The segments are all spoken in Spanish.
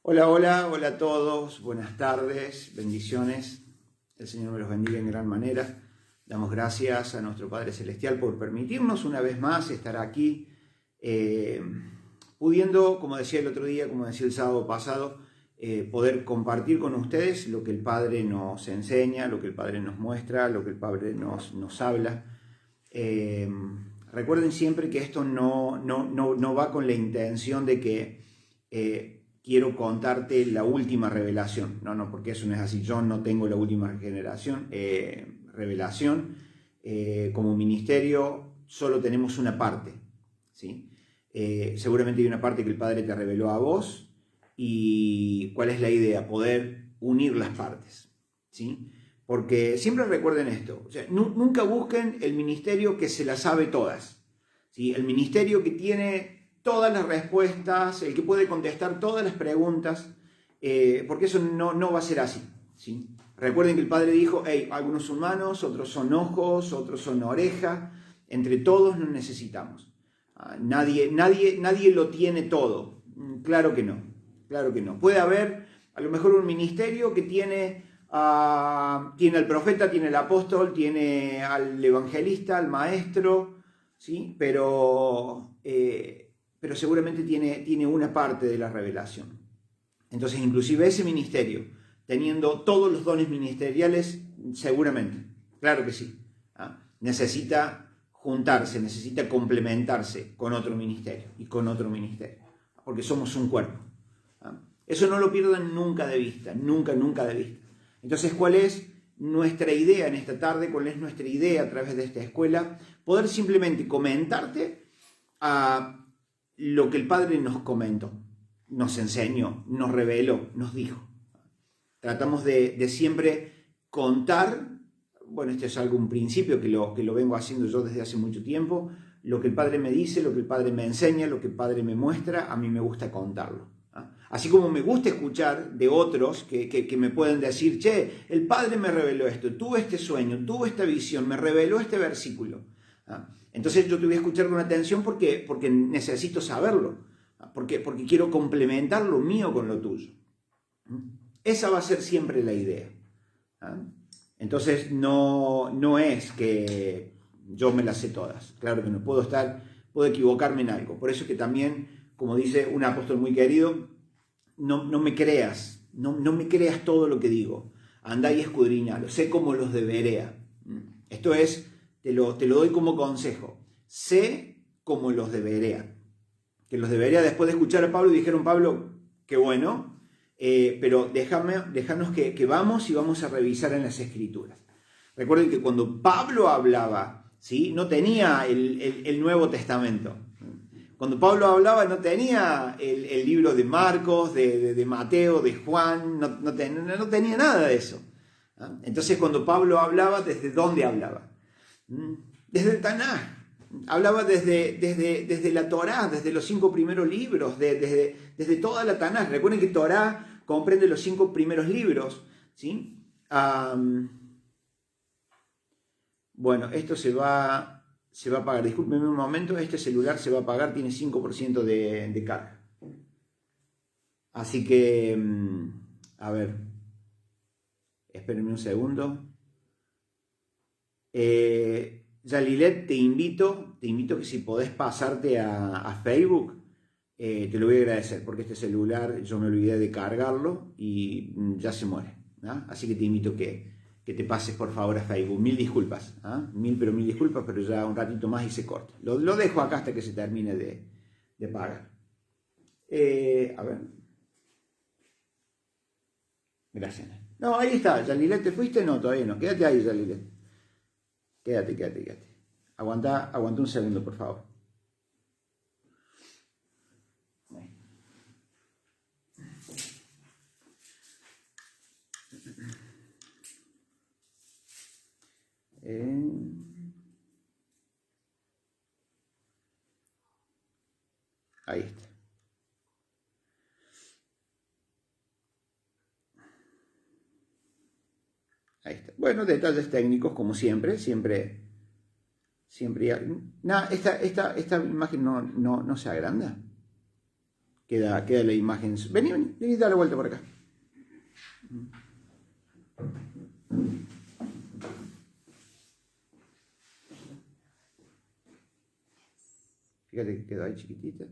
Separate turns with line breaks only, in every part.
Hola, hola, hola a todos, buenas tardes, bendiciones, el Señor me los bendiga en gran manera. Damos gracias a nuestro Padre Celestial por permitirnos una vez más estar aquí, pudiendo, como decía el otro día, como decía el sábado pasado, poder compartir con ustedes lo que el Padre nos enseña, lo que el Padre nos muestra, lo que el Padre nos habla. Recuerden siempre que esto no va con la intención de que quiero contarte la última revelación. No, porque eso no es así. Yo no tengo la última revelación. Como ministerio solo tenemos una parte, ¿sí? Seguramente hay una parte que el Padre te reveló a vos. ¿Y cuál es la idea? Poder unir las partes, ¿sí? Porque siempre recuerden esto, o sea, nunca busquen el ministerio que se las sabe todas, ¿sí? El ministerio que tiene todas las respuestas, el que puede contestar todas las preguntas, porque eso no va a ser así, ¿sí? Recuerden que el Padre dijo, hey, algunos son manos, otros son ojos, otros son orejas, entre todos nos necesitamos. Nadie lo tiene todo, claro que no, claro que no. Puede haber a lo mejor un ministerio que tiene al profeta, tiene al apóstol, tiene al evangelista, al maestro, ¿sí? Pero seguramente tiene una parte de la revelación. Entonces, inclusive ese ministerio, teniendo todos los dones ministeriales, seguramente, claro que sí, necesita juntarse, necesita complementarse con otro ministerio y con otro ministerio, porque somos un cuerpo. Eso no lo pierdan nunca de vista, nunca de vista. Entonces, ¿cuál es nuestra idea en esta tarde? ¿Cuál es nuestra idea a través de esta escuela? Poder simplemente comentarte lo que el Padre nos comentó, nos enseñó, nos reveló, nos dijo. Tratamos de siempre contar, bueno, este es un principio que lo vengo haciendo yo desde hace mucho tiempo, lo que el Padre me dice, lo que el Padre me enseña, lo que el Padre me muestra, a mí me gusta contarlo. Así como me gusta escuchar de otros que me pueden decir, che, el Padre me reveló esto, tuve este sueño, tuve esta visión, me reveló este versículo. Entonces yo te voy a escuchar con atención porque necesito saberlo, porque quiero complementar lo mío con lo tuyo. Esa va a ser siempre la idea. Entonces no es que yo me las sé todas, claro que no, puedo equivocarme en algo. Por eso es que también, como dice un apóstol muy querido, no me creas, no me creas todo lo que digo, andá y escudriñalo, sé como los de Berea. Esto es, te lo doy como consejo, sé como los de Berea. Que los de Berea, después de escuchar a Pablo, dijeron, Pablo, qué bueno, pero déjanos que vamos y vamos a revisar en las Escrituras. Recuerden que cuando Pablo hablaba, ¿sí? No tenía el Nuevo Testamento. Cuando Pablo hablaba no tenía el libro de Marcos, de Mateo, de Juan, no tenía nada de eso. Entonces cuando Pablo hablaba, ¿desde dónde hablaba? Desde el Tanaj. Hablaba desde la Torá, desde los 5 primeros libros, desde toda la Tanaj. Recuerden que Torá comprende los 5 primeros libros, ¿sí? Bueno, esto se va a apagar. Discúlpenme un momento, este celular se va a apagar, tiene 5% de carga. Así que, a ver, espérenme un segundo. Yalilet, te invito que si podés pasarte a Facebook, te lo voy a agradecer, porque este celular yo me olvidé de cargarlo y ya se muere, ¿no? Así que te invito que te pases por favor a Facebook. Mil disculpas, mil disculpas, pero ya un ratito más y se corta. Lo dejo acá hasta que se termine de pagar. A ver. Gracias. No, ahí está, Yalilet, ¿te fuiste? No, todavía no. Quédate ahí, Yalilet. Quédate. Aguanta un segundo, por favor. Ahí está. Ahí está. Bueno, detalles técnicos, como siempre. Esta imagen no se agranda. queda la imagen. Vení, da la vuelta por acá. Fíjate que quedó ahí chiquitita.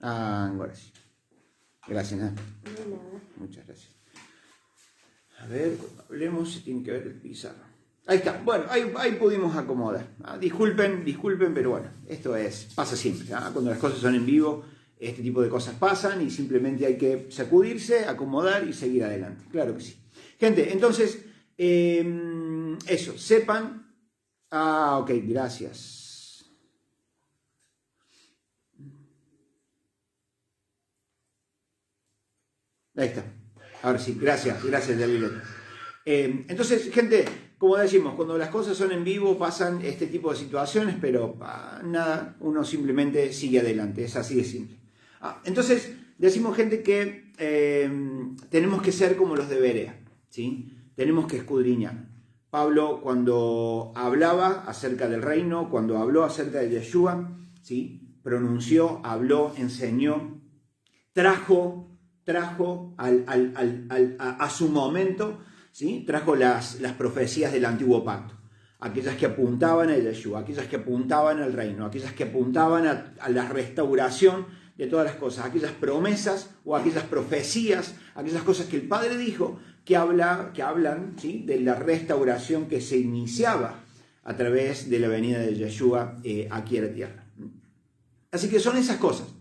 Ahora sí. Gracias, Nat. Muchas gracias. A ver, cuando hablemos se tiene que ver el pizarro. Ahí está. Bueno, ahí pudimos acomodar. Disculpen, pero bueno, esto pasa siempre. Cuando las cosas son en vivo, este tipo de cosas pasan y simplemente hay que sacudirse, acomodar y seguir adelante. Claro que sí. Gente, entonces, eso, sepan. Ok, gracias. Ahí está. Ahora sí, gracias, David. Entonces, gente, como decimos, cuando las cosas son en vivo pasan este tipo de situaciones, pero nada, uno simplemente sigue adelante, es así de simple. Entonces, decimos, gente, que tenemos que ser como los de Berea, ¿sí? Tenemos que escudriñar. Pablo, cuando hablaba acerca del reino, cuando habló acerca de Yeshua, ¿sí? Pronunció, habló, enseñó, trajo a su momento, ¿sí? Trajo las profecías del antiguo pacto, aquellas que apuntaban a Yeshua, aquellas que apuntaban al reino, aquellas que apuntaban a la restauración de todas las cosas, aquellas promesas o aquellas profecías, aquellas cosas que el Padre dijo que hablan, ¿sí? De la restauración que se iniciaba a través de la venida de Yeshua aquí a la tierra. Así que son esas cosas,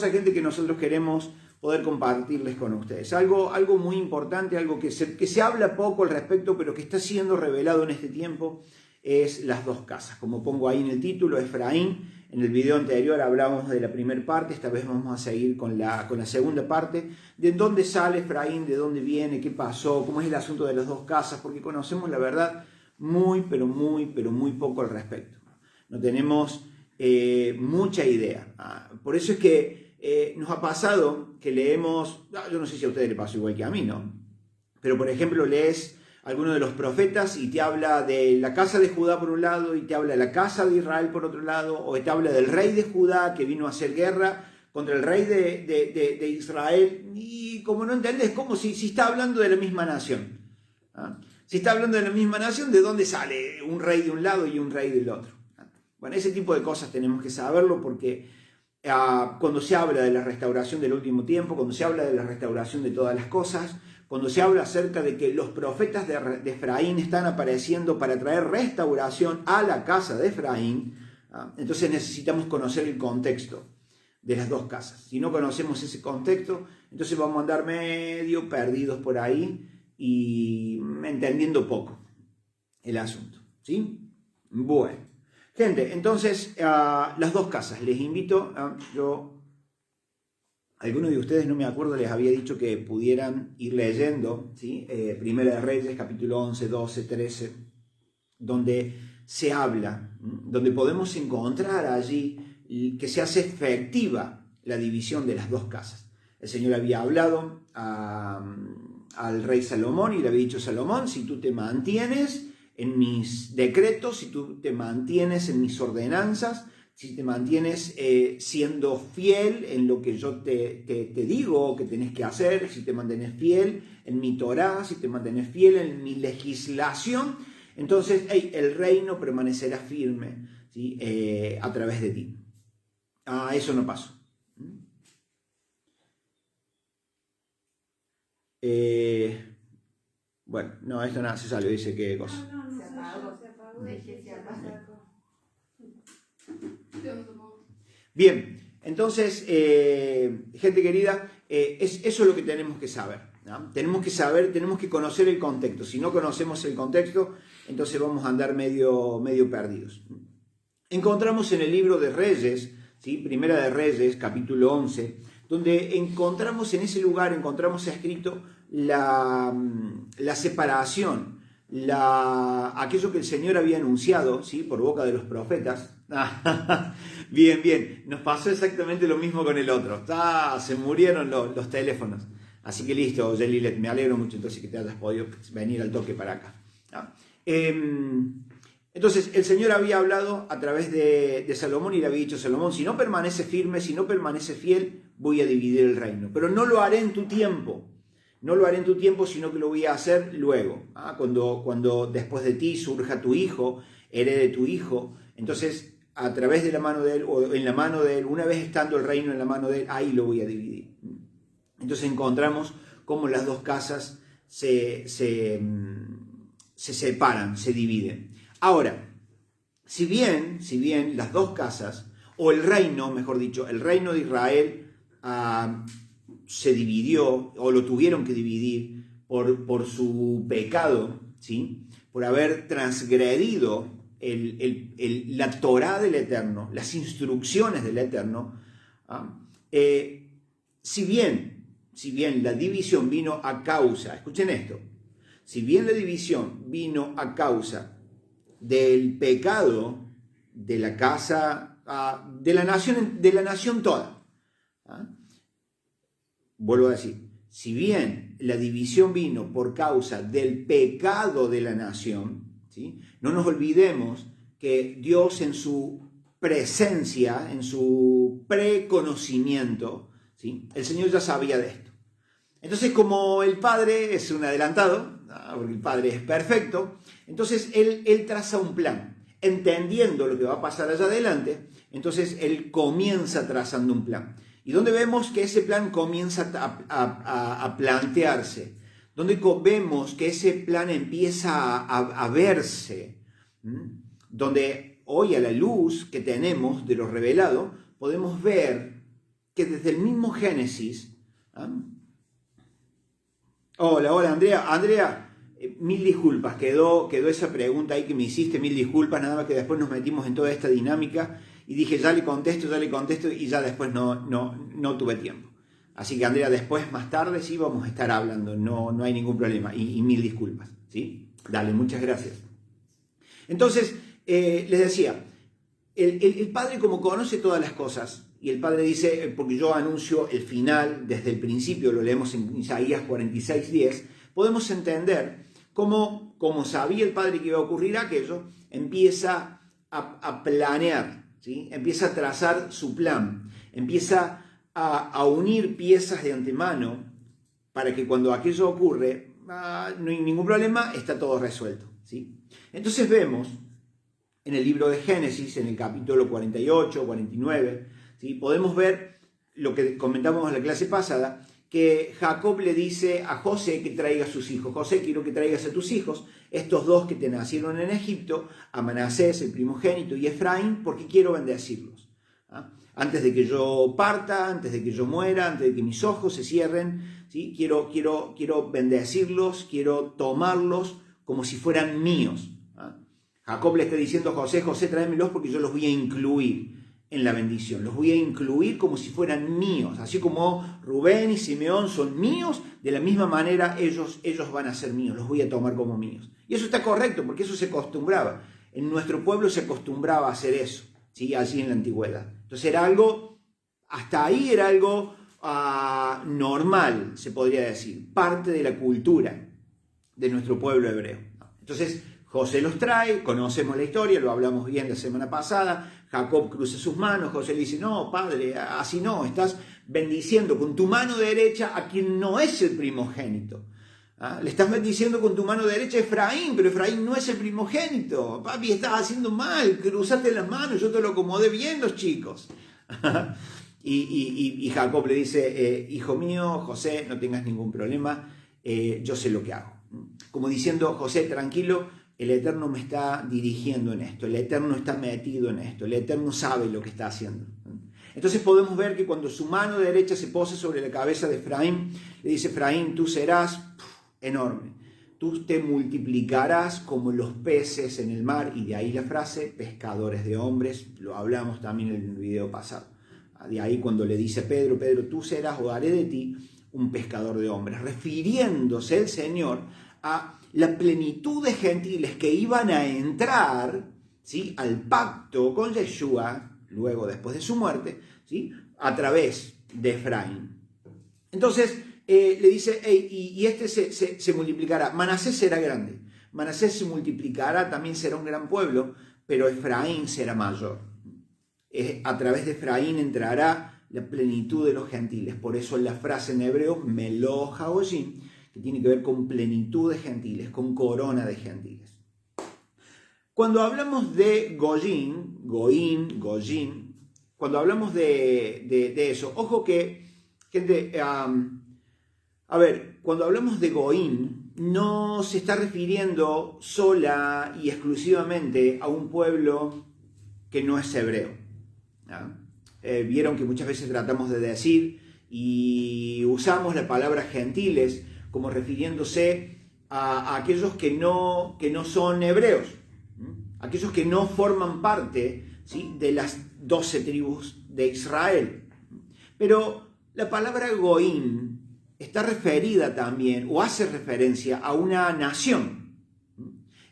gente, que nosotros queremos poder compartirles con ustedes. Algo muy importante, algo que se habla poco al respecto, pero que está siendo revelado en este tiempo, es las dos casas. Como pongo ahí en el título, Efraín. En el video anterior hablamos de la primera parte, esta vez vamos a seguir con la segunda parte, de dónde sale Efraín, de dónde viene, qué pasó, cómo es el asunto de las dos casas, porque conocemos la verdad muy poco al respecto. No tenemos mucha idea. Por eso es que nos ha pasado que leemos, yo no sé si a ustedes les pasó igual que a mí, ¿no? Pero por ejemplo lees alguno de los profetas y te habla de la casa de Judá por un lado y te habla de la casa de Israel por otro lado, o te habla del rey de Judá que vino a hacer guerra contra el rey de Israel, y como no entendés, como si está hablando de la misma nación. Si está hablando de la misma nación, ¿de dónde sale un rey de un lado y un rey del otro? Bueno, ese tipo de cosas tenemos que saberlo, porque cuando se habla de la restauración del último tiempo, cuando se habla de la restauración de todas las cosas, cuando se habla acerca de que los profetas de Efraín están apareciendo para traer restauración a la casa de Efraín, entonces necesitamos conocer el contexto de las dos casas. Si no conocemos ese contexto, entonces vamos a andar medio perdidos por ahí y entendiendo poco el asunto, ¿sí? Bueno, gente, entonces las dos casas, les invito, algunos de ustedes, no me acuerdo, les había dicho que pudieran ir leyendo, ¿sí? Primera de Reyes, capítulo 11, 12, 13, donde se habla, donde podemos encontrar allí que se hace efectiva la división de las dos casas. El Señor había hablado al rey Salomón y le había dicho: Salomón, si tú te mantienes en mis decretos, si tú te mantienes en mis ordenanzas, si te mantienes siendo fiel en lo que yo te digo que tenés que hacer, si te mantienes fiel en mi Torá, si te mantienes fiel en mi legislación, entonces el reino permanecerá firme, ¿sí? A través de ti. Eso no pasó. Bueno, no, esto nada, se salió, dice qué cosa.
Se apagó.
Bien, entonces, gente querida, eso es lo que tenemos que saber, ¿no? Tenemos que conocer el contexto. Si no conocemos el contexto, entonces vamos a andar medio perdidos. Encontramos en el libro de Reyes, ¿sí? Primera de Reyes, capítulo 11, donde encontramos en ese lugar, escrito la separación, aquello que el Señor había anunciado, ¿sí? Por boca de los profetas. Bien, nos pasó exactamente lo mismo con el otro. Se murieron los teléfonos. Así que listo, Yelilet, me alegro mucho entonces que te hayas podido venir al toque para acá. Entonces el Señor había hablado a través de Salomón y le había dicho: Salomón, si no permanece firme, si no permanece fiel, voy a dividir el reino. Pero no lo haré en tu tiempo. No lo haré en tu tiempo, sino que lo voy a hacer luego. Cuando después de ti surja tu hijo, herede tu hijo. Entonces, a través de la mano de él, o en la mano de él, una vez estando el reino en la mano de él, ahí lo voy a dividir. Entonces encontramos cómo las dos casas se separan, se dividen. Ahora, si bien las dos casas, o el reino, mejor dicho, el reino de Israel se dividió, o lo tuvieron que dividir por su pecado, ¿sí? Por haber transgredido la Torá del Eterno, las instrucciones del Eterno. Si bien la división vino a causa, escuchen esto, si bien la división vino a causa del pecado de la casa, de la nación toda, vuelvo a decir, si bien la división vino por causa del pecado de la nación, ¿sí? No nos olvidemos que Dios, en su presencia, en su preconocimiento, ¿sí? El Señor ya sabía de esto. Entonces, como el Padre es un adelantado, porque el Padre es perfecto, entonces Él traza un plan, entendiendo lo que va a pasar allá adelante. Entonces Él comienza trazando un plan. Y donde vemos que ese plan comienza a plantearse, donde vemos que ese plan empieza a verse, donde hoy, a la luz que tenemos de lo revelado, podemos ver que desde el mismo Génesis... Hola, Andrea, mil disculpas, quedó esa pregunta ahí que me hiciste, mil disculpas, nada más que después nos metimos en toda esta dinámica y dije, ya le contesto y ya después no tuve tiempo. Así que, Andrea, después, más tarde, sí vamos a estar hablando, no hay ningún problema, y mil disculpas, ¿sí? Dale, muchas gracias. Entonces, les decía, el Padre, como conoce todas las cosas, y el Padre dice, porque yo anuncio el final desde el principio, lo leemos en Isaías 46:10, podemos entender cómo, como sabía el Padre que iba a ocurrir aquello, empieza a planear, ¿sí? Empieza a trazar su plan, empieza a unir piezas de antemano para que cuando aquello ocurre, no hay ningún problema, está todo resuelto, ¿sí? Entonces vemos en el libro de Génesis, en el capítulo 48, 49, ¿sí? Podemos ver lo que comentamos en la clase pasada, que Jacob le dice a José que traiga a sus hijos. José, quiero que traigas a tus hijos, estos dos que te nacieron en Egipto, a Manasés, el primogénito, y Efraín, porque quiero bendecirlos. Antes de que yo parta, antes de que yo muera, antes de que mis ojos se cierren, ¿sí? Quiero bendecirlos, quiero tomarlos como si fueran míos. Jacob le está diciendo a José, tráemelos porque yo los voy a incluir en la bendición. Los voy a incluir como si fueran míos. Así como Rubén y Simeón son míos, de la misma manera ellos van a ser míos. Los voy a tomar como míos. Y eso está correcto, porque eso se acostumbraba. En nuestro pueblo se acostumbraba a hacer eso, ¿sí? Allí en la antigüedad. Entonces era algo, hasta ahí era algo normal, se podría decir. Parte de la cultura de nuestro pueblo hebreo. Entonces José los trae, conocemos la historia, lo hablamos bien la semana pasada. Jacob cruza sus manos, José le dice, no, padre, así no, estás bendiciendo con tu mano derecha a quien no es el primogénito. Le estás bendiciendo con tu mano derecha a Efraín, pero Efraín no es el primogénito. Papi, estás haciendo mal, cruzaste las manos, yo te lo acomodé bien, los chicos. y Jacob le dice, hijo mío, José, no tengas ningún problema, yo sé lo que hago. Como diciendo, José, tranquilo, el Eterno me está dirigiendo en esto, el Eterno está metido en esto, el Eterno sabe lo que está haciendo. Entonces podemos ver que cuando su mano derecha se posa sobre la cabeza de Efraín, le dice, Efraín, tú serás enorme, tú te multiplicarás como los peces en el mar, y de ahí la frase, pescadores de hombres, lo hablamos también en el video pasado. De ahí cuando le dice a Pedro, tú serás o haré de ti un pescador de hombres, refiriéndose el Señor a la plenitud de gentiles que iban a entrar, ¿sí? Al pacto con Yeshua, luego después de su muerte, ¿sí? A través de Efraín. Entonces le dice, y este se multiplicará. Manasés será grande. Manasés se multiplicará, también será un gran pueblo, pero Efraín será mayor. A través de Efraín entrará la plenitud de los gentiles. Por eso la frase en hebreo, Meló Hagoyim, que tiene que ver con plenitud de gentiles, con corona de gentiles. Cuando hablamos de Goyim, cuando hablamos de eso, ojo que, gente, cuando hablamos de Goyim, no se está refiriendo sola y exclusivamente a un pueblo que no es hebreo. Vieron que muchas veces tratamos de decir y usamos la palabra gentiles como refiriéndose a aquellos que no son hebreos, aquellos que no forman parte, ¿sí?, de las 12 tribus de Israel. Pero la palabra Goim está referida también o hace referencia a una nación.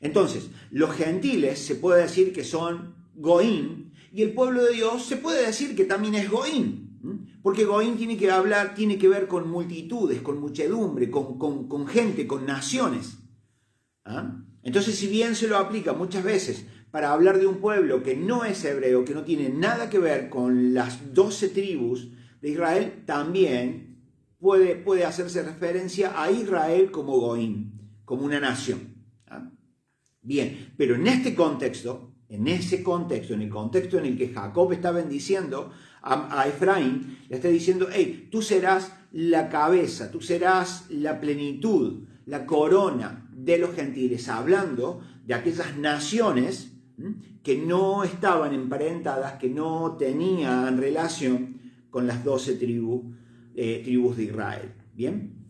Entonces, los gentiles se puede decir que son Goim y el pueblo de Dios se puede decir que también es Goim, porque Goim tiene que ver con multitudes, con muchedumbre, con gente, con naciones. Entonces, si bien se lo aplica muchas veces para hablar de un pueblo que no es hebreo, que no tiene nada que ver con las 12 tribus de Israel, también puede hacerse referencia a Israel como Goim, como una nación. Bien, pero en ese contexto, en el contexto en el que Jacob está bendiciendo a Efraín, le está diciendo, hey, tú serás la cabeza, tú serás la plenitud, la corona de los gentiles, hablando de aquellas naciones que no estaban emparentadas, que no tenían relación con las 12 tribus de Israel. ¿Bien?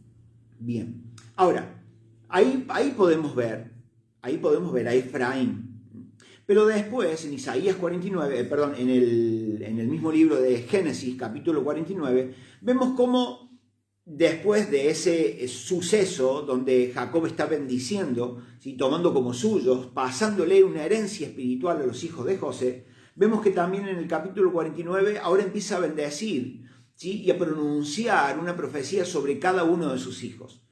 Bien. Ahora, ahí podemos ver a Efraín. Pero después, en Isaías 49, en el mismo libro de Génesis, capítulo 49, vemos cómo después de ese suceso donde Jacob está bendiciendo, ¿sí?, tomando como suyos, pasándole una herencia espiritual a los hijos de José, vemos que también en el capítulo 49 ahora empieza a bendecir, ¿sí?, y a pronunciar una profecía sobre cada uno de sus hijos,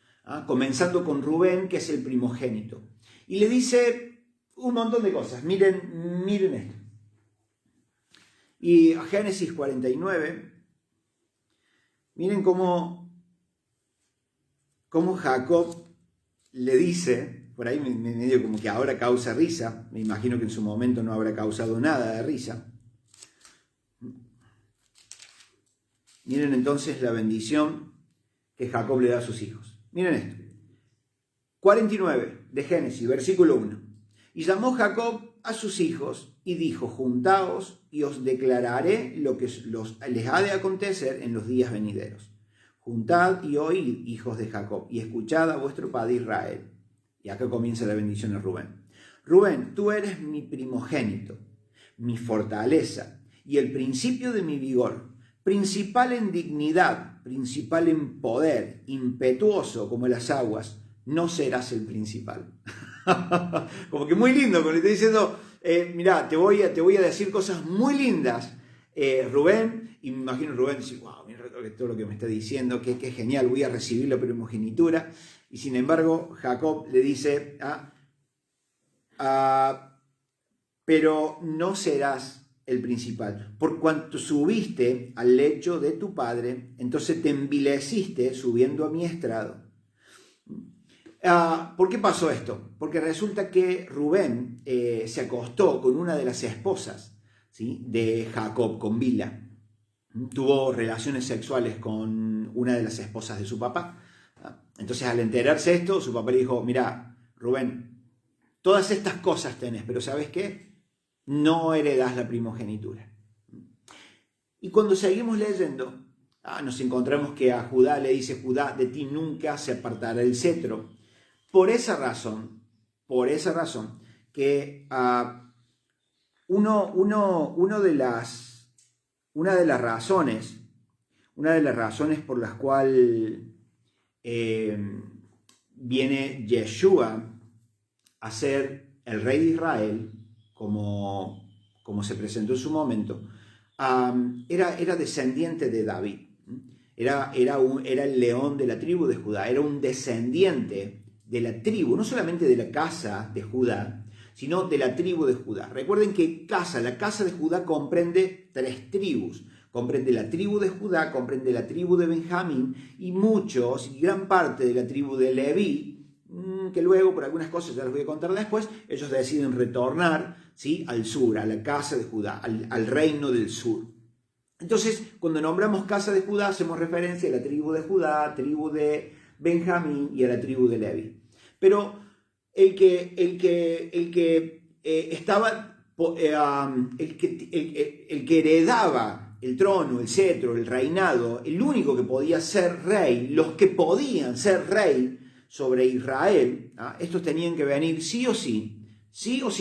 comenzando con Rubén, que es el primogénito. Y le dice un montón de cosas. Miren esto. Y a Génesis 49, miren cómo Jacob le dice, por ahí medio como que ahora causa risa, me imagino que en su momento no habrá causado nada de risa. Miren entonces la bendición que Jacob le da a sus hijos. Miren esto. 49 de Génesis, versículo 1. Y llamó Jacob a sus hijos y dijo, juntaos y os declararé lo que les ha de acontecer en los días venideros. Juntad y oíd, hijos de Jacob, y escuchad a vuestro padre Israel. Y acá comienza la bendición a Rubén. Rubén, tú eres mi primogénito, mi fortaleza y el principio de mi vigor, principal en dignidad, principal en poder, impetuoso como las aguas, no serás el principal. Como que muy lindo, cuando le está diciendo, mirá, te voy a decir cosas muy lindas, Rubén, y me imagino Rubén dice, wow, mira todo lo que me está diciendo, que genial, voy a recibir la primogenitura, y sin embargo Jacob le dice, pero no serás el principal, por cuanto subiste al lecho de tu padre, entonces te envileciste subiendo a mi estrado. ¿Por qué pasó esto? Porque resulta que Rubén se acostó con una de las esposas, ¿sí?, de Jacob, con Bila. Tuvo relaciones sexuales con una de las esposas de su papá. Entonces, al enterarse esto, su papá le dijo, mira, Rubén, todas estas cosas tenés, pero ¿sabes qué? No heredás la primogenitura. Y cuando seguimos leyendo, nos encontramos que a Judá le dice, Judá, de ti nunca se apartará el cetro. Por esa razón que una de las razones por las cuales viene Yeshua a ser el rey de Israel, como se presentó en su momento, era descendiente de David, era el león de la tribu de Judá, era un descendiente de la tribu, no solamente de la casa de Judá, sino de la tribu de Judá. Recuerden que la casa de Judá comprende 3 tribus. Comprende la tribu de Judá, comprende la tribu de Benjamín y gran parte de la tribu de Leví, que luego, por algunas cosas ya les voy a contar después, ellos deciden retornar, ¿sí?, al sur, a la casa de Judá, al reino del sur. Entonces, cuando nombramos casa de Judá, hacemos referencia a la tribu de Judá, tribu de Benjamín y a la tribu de Leví. Pero el que heredaba el trono, el cetro, el reinado, el único que podía ser rey, los que podían ser rey sobre Israel, estos tenían que venir sí o sí,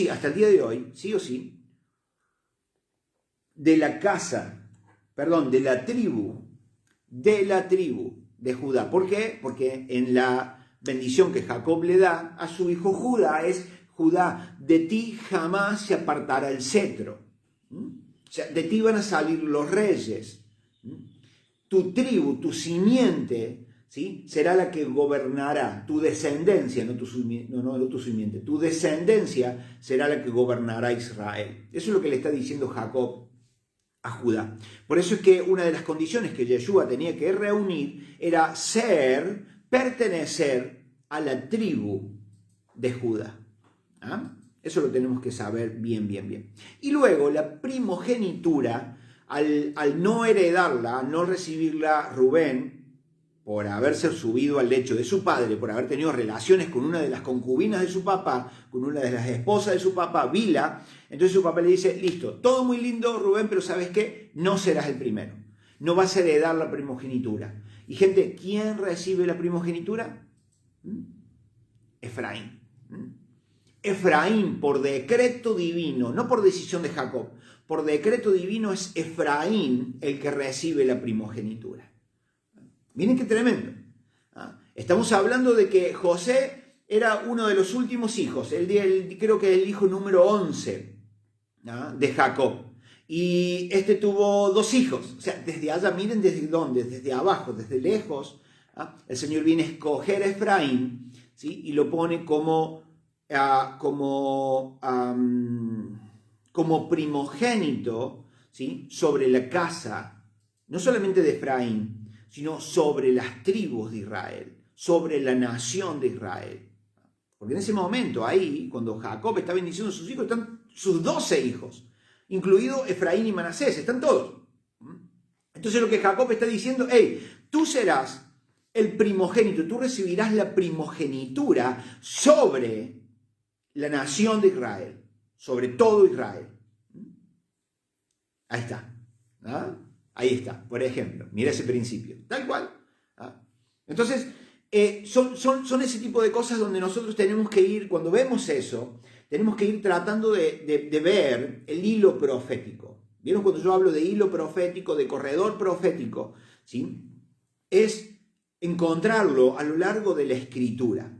hasta el día de hoy, sí o sí, de la tribu de Judá. ¿Por qué? Porque en la bendición que Jacob le da a su hijo Judá es: Judá, de ti jamás se apartará el cetro. O sea, de ti van a salir los reyes. Tu tribu, tu simiente, ¿sí?, será la que gobernará. Tu descendencia, no tu simiente, tu descendencia será la que gobernará Israel. Eso es lo que le está diciendo Jacob a Judá. Por eso es que una de las condiciones que Yeshua tenía que reunir era pertenecer a la tribu de Judá. Eso lo tenemos que saber bien. Y luego la primogenitura, al no heredarla, al no recibirla Rubén, por haberse subido al lecho de su padre, por haber tenido relaciones con una de las concubinas de su papá, con una de las esposas de su papá, Bila, entonces su papá le dice: listo, todo muy lindo, Rubén, pero ¿sabes qué? No serás el primero, no vas a heredar la primogenitura. Y gente, ¿quién recibe la primogenitura? Efraín. Efraín, por decreto divino, no por decisión de Jacob, por decreto divino es Efraín el que recibe la primogenitura. Miren qué tremendo. Estamos hablando de que José era uno de los últimos hijos, creo que el hijo número 11 de Jacob. Y este tuvo 2 hijos. O sea, desde allá, miren desde dónde, desde abajo, desde lejos, el Señor viene a escoger a Efraín, ¿sí?, y lo pone como primogénito, ¿sí?, sobre la casa, no solamente de Efraín, sino sobre las tribus de Israel, sobre la nación de Israel. Porque en ese momento, ahí, cuando Jacob está bendiciendo a sus hijos, están sus 12 hijos, incluido Efraín y Manasés, están todos. Entonces lo que Jacob está diciendo: hey, tú serás el primogénito, tú recibirás la primogenitura sobre la nación de Israel, sobre todo Israel. Ahí está. Ahí está, por ejemplo, mira ese principio, tal cual. Entonces, son ese tipo de cosas donde nosotros tenemos que ir, cuando vemos eso, tenemos que ir tratando de ver el hilo profético. ¿Vieron cuando yo hablo de hilo profético, de corredor profético? ¿Sí? Es encontrarlo a lo largo de la Escritura.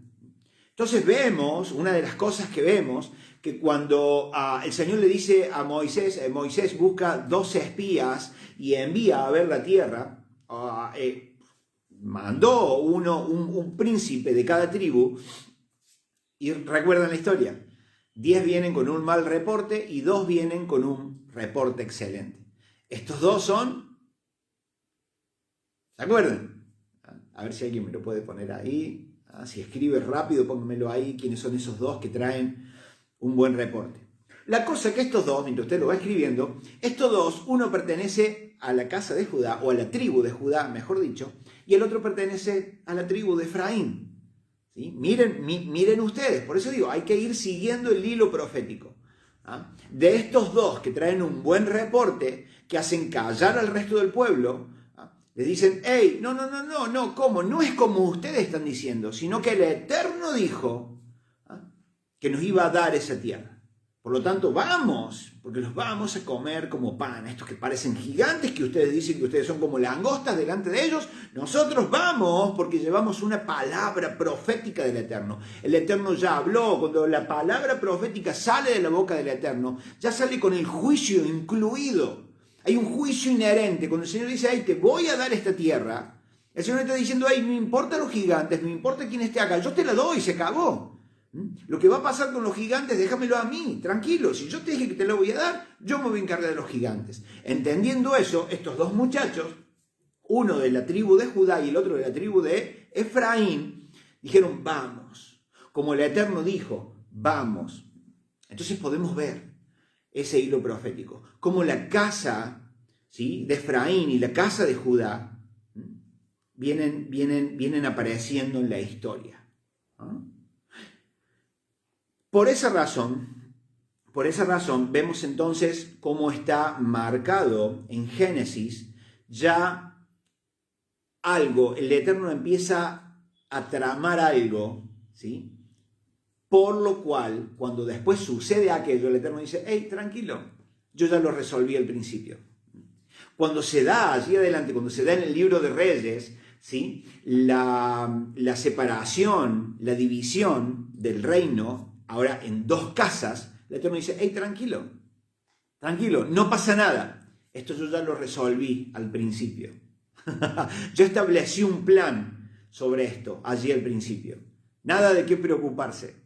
Entonces vemos, una de las cosas que vemos, que cuando el Señor le dice a Moisés, Moisés busca 12 espías y envía a ver la tierra, mandó un príncipe de cada tribu, y recuerdan la historia, 10 vienen con un mal reporte y 2 vienen con un reporte excelente. Estos 2 son, ¿se acuerdan? A ver si alguien me lo puede poner ahí. Si escribe rápido, pónganmelo ahí, quiénes son esos 2 que traen un buen reporte. La cosa es que estos 2, mientras usted lo va escribiendo, estos 2, uno pertenece a la casa de Judá, o a la tribu de Judá, mejor dicho, y el otro pertenece a la tribu de Efraín. ¿Sí? Miren ustedes, por eso digo, hay que ir siguiendo el hilo profético. De estos 2 que traen un buen reporte, que hacen callar al resto del pueblo, les dicen: hey, no, ¿cómo? No es como ustedes están diciendo, sino que el Eterno dijo que nos iba a dar esa tierra. Por lo tanto, vamos, porque los vamos a comer como pan. Estos que parecen gigantes, que ustedes dicen que ustedes son como langostas delante de ellos, nosotros vamos porque llevamos una palabra profética del Eterno. El Eterno ya habló. Cuando la palabra profética sale de la boca del Eterno, ya sale con el juicio incluido. Hay un juicio inherente. Cuando el Señor dice: hey, te voy a dar esta tierra, El Señor está diciendo, hey, no importa los gigantes, no importa quién esté acá, yo te la doy, se acabó. Lo que va a pasar con los gigantes, déjamelo a mí, tranquilo. Si yo te dije que te lo voy a dar, yo me voy a encargar de los gigantes. Entendiendo eso, estos dos muchachos, uno de la tribu de Judá y el otro de la tribu de Efraín, dijeron, vamos. Como el Eterno dijo, vamos. Entonces podemos ver ese hilo profético. Como la casa, ¿sí?, de Efraín y la casa de Judá vienen apareciendo en la historia. ¿No? Por esa razón, vemos entonces cómo está marcado en Génesis ya algo, el Eterno empieza a tramar algo, ¿sí? Por lo cual, cuando después sucede aquello, el Eterno dice, hey, tranquilo, yo ya lo resolví al principio. Cuando se da allí adelante, cuando se da en el libro de Reyes, ¿sí?, la separación, la división del reino, ahora en dos casas, el Eterno dice, hey, tranquilo, no pasa nada. Esto yo ya lo resolví al principio. Yo establecí un plan sobre esto allí al principio. Nada de qué preocuparse.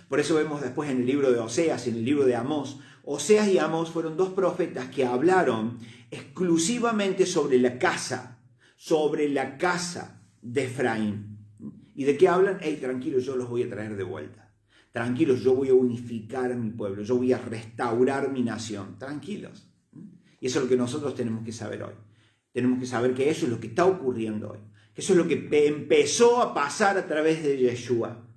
Por eso vemos después en el libro de Oseas y en el libro de Amós. Oseas y Amós fueron dos profetas que hablaron exclusivamente sobre la casa de Efraín. ¿Y de qué hablan? Hey, tranquilos, yo los voy a traer de vuelta. Tranquilos, yo voy a unificar a mi pueblo, yo voy a restaurar mi nación. Tranquilos. Y eso es lo que nosotros tenemos que saber hoy. Tenemos que saber que eso es lo que está ocurriendo hoy. Que eso es lo que empezó a pasar a través de Yeshua.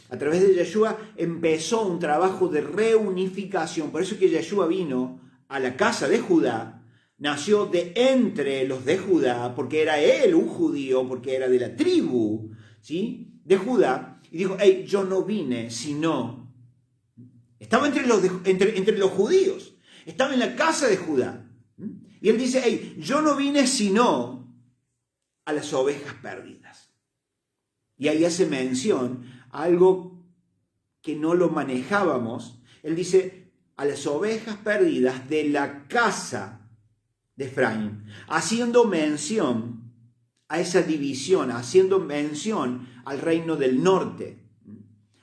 A través de Yeshua empezó un trabajo de reunificación. Por eso es que Yeshua vino a la casa de Judá, nació de entre los de Judá, porque era él un judío, porque era de la tribu, ¿sí?, de Judá, y dijo, hey, yo no vine sino... Estaba entre los judíos, estaba en la casa de Judá. Y él dice, hey, yo no vine sino a las ovejas perdidas. Y ahí hace mención a algo que no lo manejábamos. Él dice, a las ovejas perdidas de la casa de Efraín, haciendo mención a esa división, haciendo mención al reino del norte,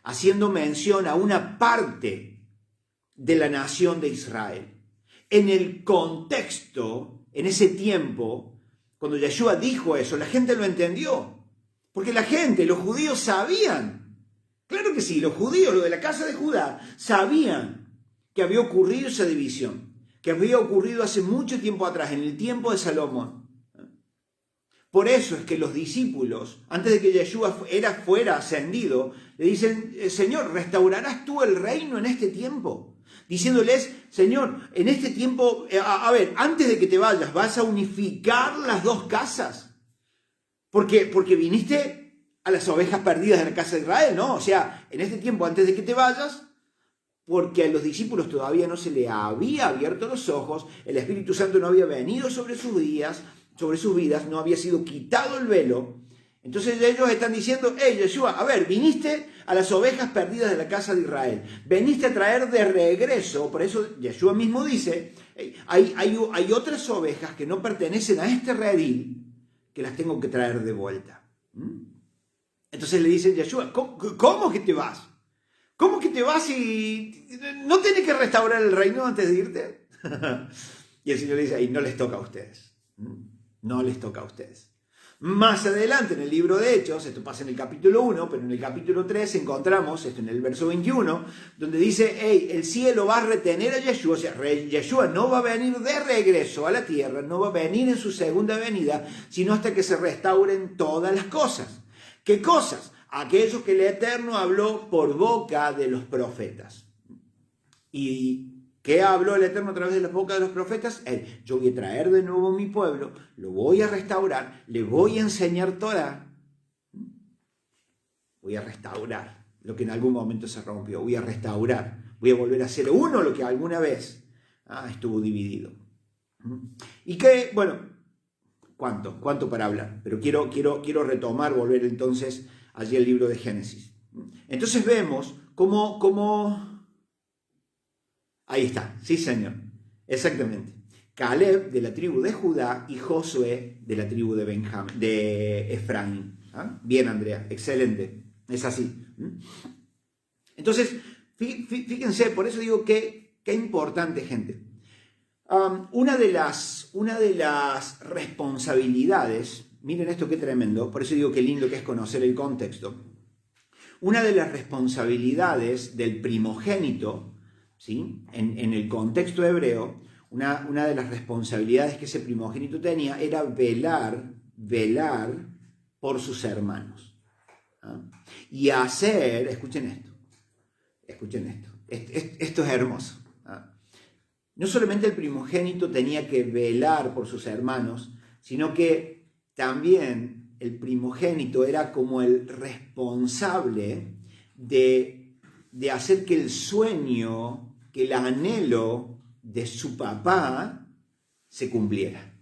haciendo mención a una parte de la nación de Israel. En el contexto, en ese tiempo, cuando Yeshua dijo eso, la gente lo entendió. Porque los judíos sabían, claro que sí, los judíos, los de la casa de Judá, sabían que había ocurrido esa división, que había ocurrido hace mucho tiempo atrás, en el tiempo de Salomón. Por eso es que los discípulos, antes de que Yeshua fuera ascendido, le dicen, Señor, ¿restaurarás tú el reino en este tiempo? Diciéndoles, Señor, en este tiempo, antes de que te vayas, ¿vas a unificar las dos casas? Porque viniste a las ovejas perdidas de la casa de Israel, ¿no? O sea, en este tiempo, antes de que te vayas, porque a los discípulos todavía no se le había abierto los ojos, el Espíritu Santo no había venido sobre sus vidas, no había sido quitado el velo. Entonces ellos están diciendo, hey, Yeshua, viniste a las ovejas perdidas de la casa de Israel, veniste a traer de regreso, por eso Yeshua mismo dice, hey, hay otras ovejas que no pertenecen a este redil, que las tengo que traer de vuelta. Entonces le dice Yeshua, ¿cómo que te vas? ¿Cómo que te vas y no tenés que restaurar el reino antes de irte? Y el Señor le dice, no les toca a ustedes. No les toca a ustedes. Más adelante en el libro de Hechos, esto pasa en el capítulo 1, pero en el capítulo 3 encontramos, esto en el verso 21, donde dice, hey, el cielo va a retener a Yeshua, o sea, Yeshua no va a venir de regreso a la tierra, no va a venir en su segunda venida, sino hasta que se restauren todas las cosas. ¿Qué cosas? Aquellos que el Eterno habló por boca de los profetas. ¿Y qué habló el Eterno a través de la boca de los profetas? Yo voy a traer de nuevo a mi pueblo, lo voy a restaurar, le voy a enseñar Torá. Voy a restaurar lo que en algún momento se rompió, voy a restaurar, voy a volver a hacer uno lo que alguna vez estuvo dividido. Y que, bueno, ¿cuánto para hablar? Pero quiero retomar, volver entonces allí al libro de Génesis. Entonces vemos cómo ahí está, sí señor, exactamente. Caleb de la tribu de Judá y Josué de la tribu de Efraín. ¿Ah? Bien, Andrea, excelente, es así. Entonces, fíjense, por eso digo que qué importante, gente. Una de las responsabilidades, miren esto qué tremendo, por eso digo qué lindo que es conocer el contexto. Una de las responsabilidades del primogénito, ¿sí? En el contexto hebreo, una de las responsabilidades que ese primogénito tenía era velar por sus hermanos. ¿Ah? Y hacer, escuchen esto, esto es hermoso. ¿Ah? No solamente el primogénito tenía que velar por sus hermanos, sino que también el primogénito era como el responsable de hacer que el sueño, que el anhelo de su papá se cumpliera.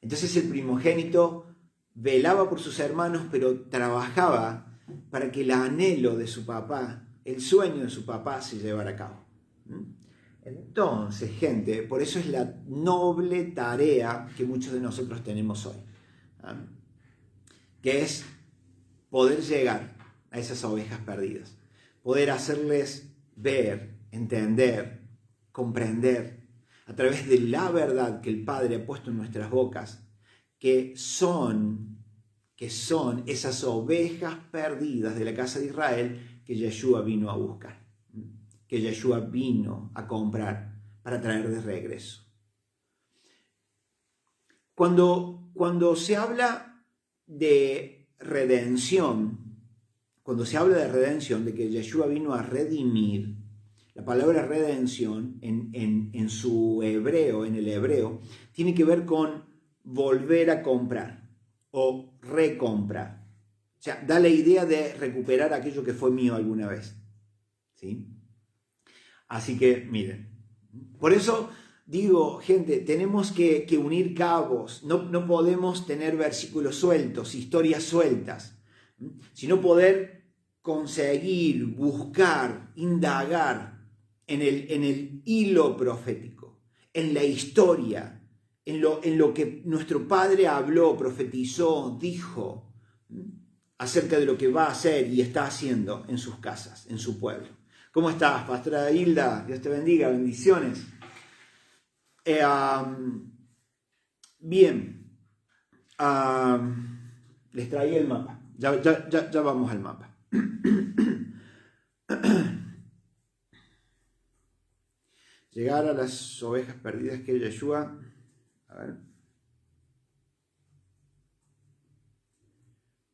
Entonces el primogénito velaba por sus hermanos, pero trabajaba para que el anhelo de su papá, el sueño de su papá se llevara a cabo. Entonces, gente, por eso es la noble tarea que muchos de nosotros tenemos hoy, ¿ah? Que es poder llegar a esas ovejas perdidas, poder hacerles ver, entender, comprender, a través de la verdad que el Padre ha puesto en nuestras bocas, que son esas ovejas perdidas de la casa de Israel que Yeshua vino a buscar, que Yeshua vino a comprar para traer de regreso. Cuando se habla de redención, de que Yeshua vino a redimir, la palabra redención en su hebreo, en el hebreo, tiene que ver con volver a comprar o recomprar. O sea, da la idea de recuperar aquello que fue mío alguna vez. ¿Sí? Así que, miren, por eso digo, gente, tenemos que unir cabos, no podemos tener versículos sueltos, historias sueltas, sino poder conseguir, buscar, indagar en el hilo profético, en la historia, en lo que nuestro Padre habló, profetizó, dijo acerca de lo que va a hacer y está haciendo en sus casas, en su pueblo. ¿Cómo estás, Pastora Hilda? Dios te bendiga, bendiciones. Bien, les traí el mapa. Ya vamos al mapa. Llegar a las ovejas perdidas que Yeshua. A ver.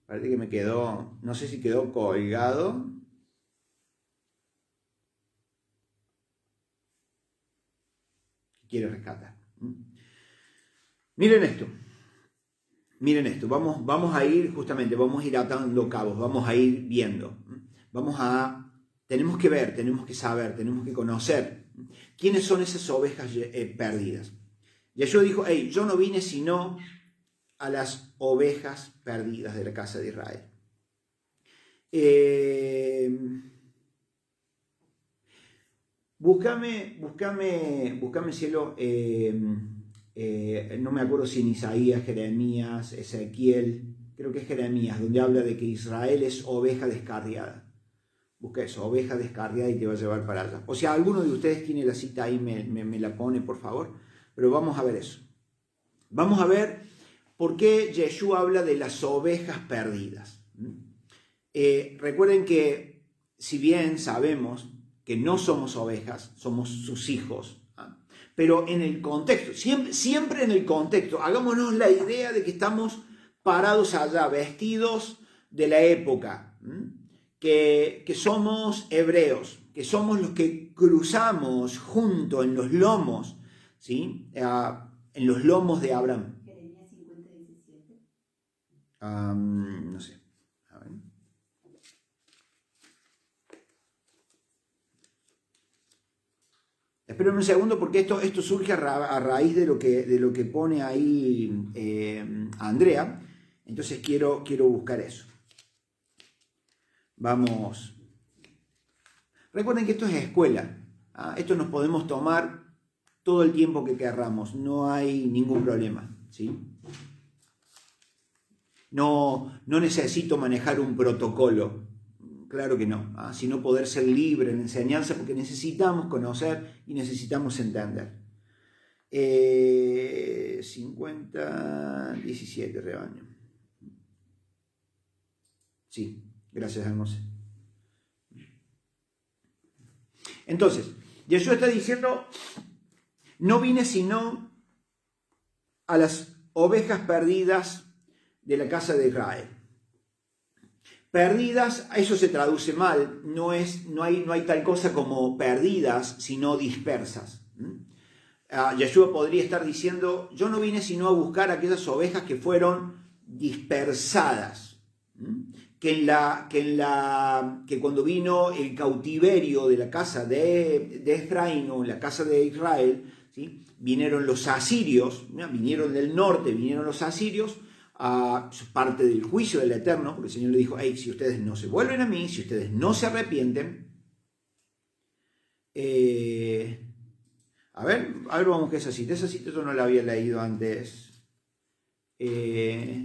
Parece que me quedó, no sé si quedó colgado. Quiere rescatar. Miren esto, vamos a ir justamente, vamos a ir atando cabos, vamos a ir viendo, tenemos que ver, tenemos que saber, tenemos que conocer quiénes son esas ovejas perdidas. Yeshua dijo, hey, yo no vine sino a las ovejas perdidas de la casa de Israel. Búscame cielo, no me acuerdo si en Isaías, Jeremías, Ezequiel, creo que es Jeremías, donde habla de que Israel es oveja descarriada. Busca eso, oveja descarriada, y te va a llevar para allá. O sea, alguno de ustedes tiene la cita ahí, me la pone, por favor. Pero vamos a ver eso. Vamos a ver por qué Yeshua habla de las ovejas perdidas. Recuerden que, si bien sabemos que no somos ovejas, somos sus hijos. ¿Ah? Pero en el contexto, siempre en el contexto, hagámonos la idea de que estamos parados allá, vestidos de la época, que somos hebreos, que somos los que cruzamos junto en los lomos, ¿sí? En los lomos de Abraham.
Jeremías 50:17.
No sé. A ver. Espérenme un segundo, porque esto surge a raíz de lo que pone ahí Andrea. Entonces quiero buscar eso. Vamos. Recuerden que esto es escuela. Esto nos podemos tomar todo el tiempo que querramos, no hay ningún problema, ¿sí? No necesito manejar un protocolo, claro que no, sino poder ser libre en enseñanza, porque necesitamos conocer y necesitamos entender. 50-17 rebaño. Sí, gracias, hermosa. Entonces, Yeshua está diciendo, no vine sino a las ovejas perdidas de la casa de Israel. Perdidas, eso se traduce mal, no hay tal cosa como perdidas, sino dispersas. Yeshua podría estar diciendo, yo no vine sino a buscar aquellas ovejas que fueron dispersadas, que cuando vino el cautiverio de la casa de Efraín o en la casa de Israel, ¿sí? Vinieron los asirios, vinieron del norte, vinieron los asirios, parte del juicio del Eterno, porque el Señor le dijo, hey, si ustedes no se vuelven a mí, si ustedes no se arrepienten, a ver, vamos que esa cita yo no la había leído antes, a ver,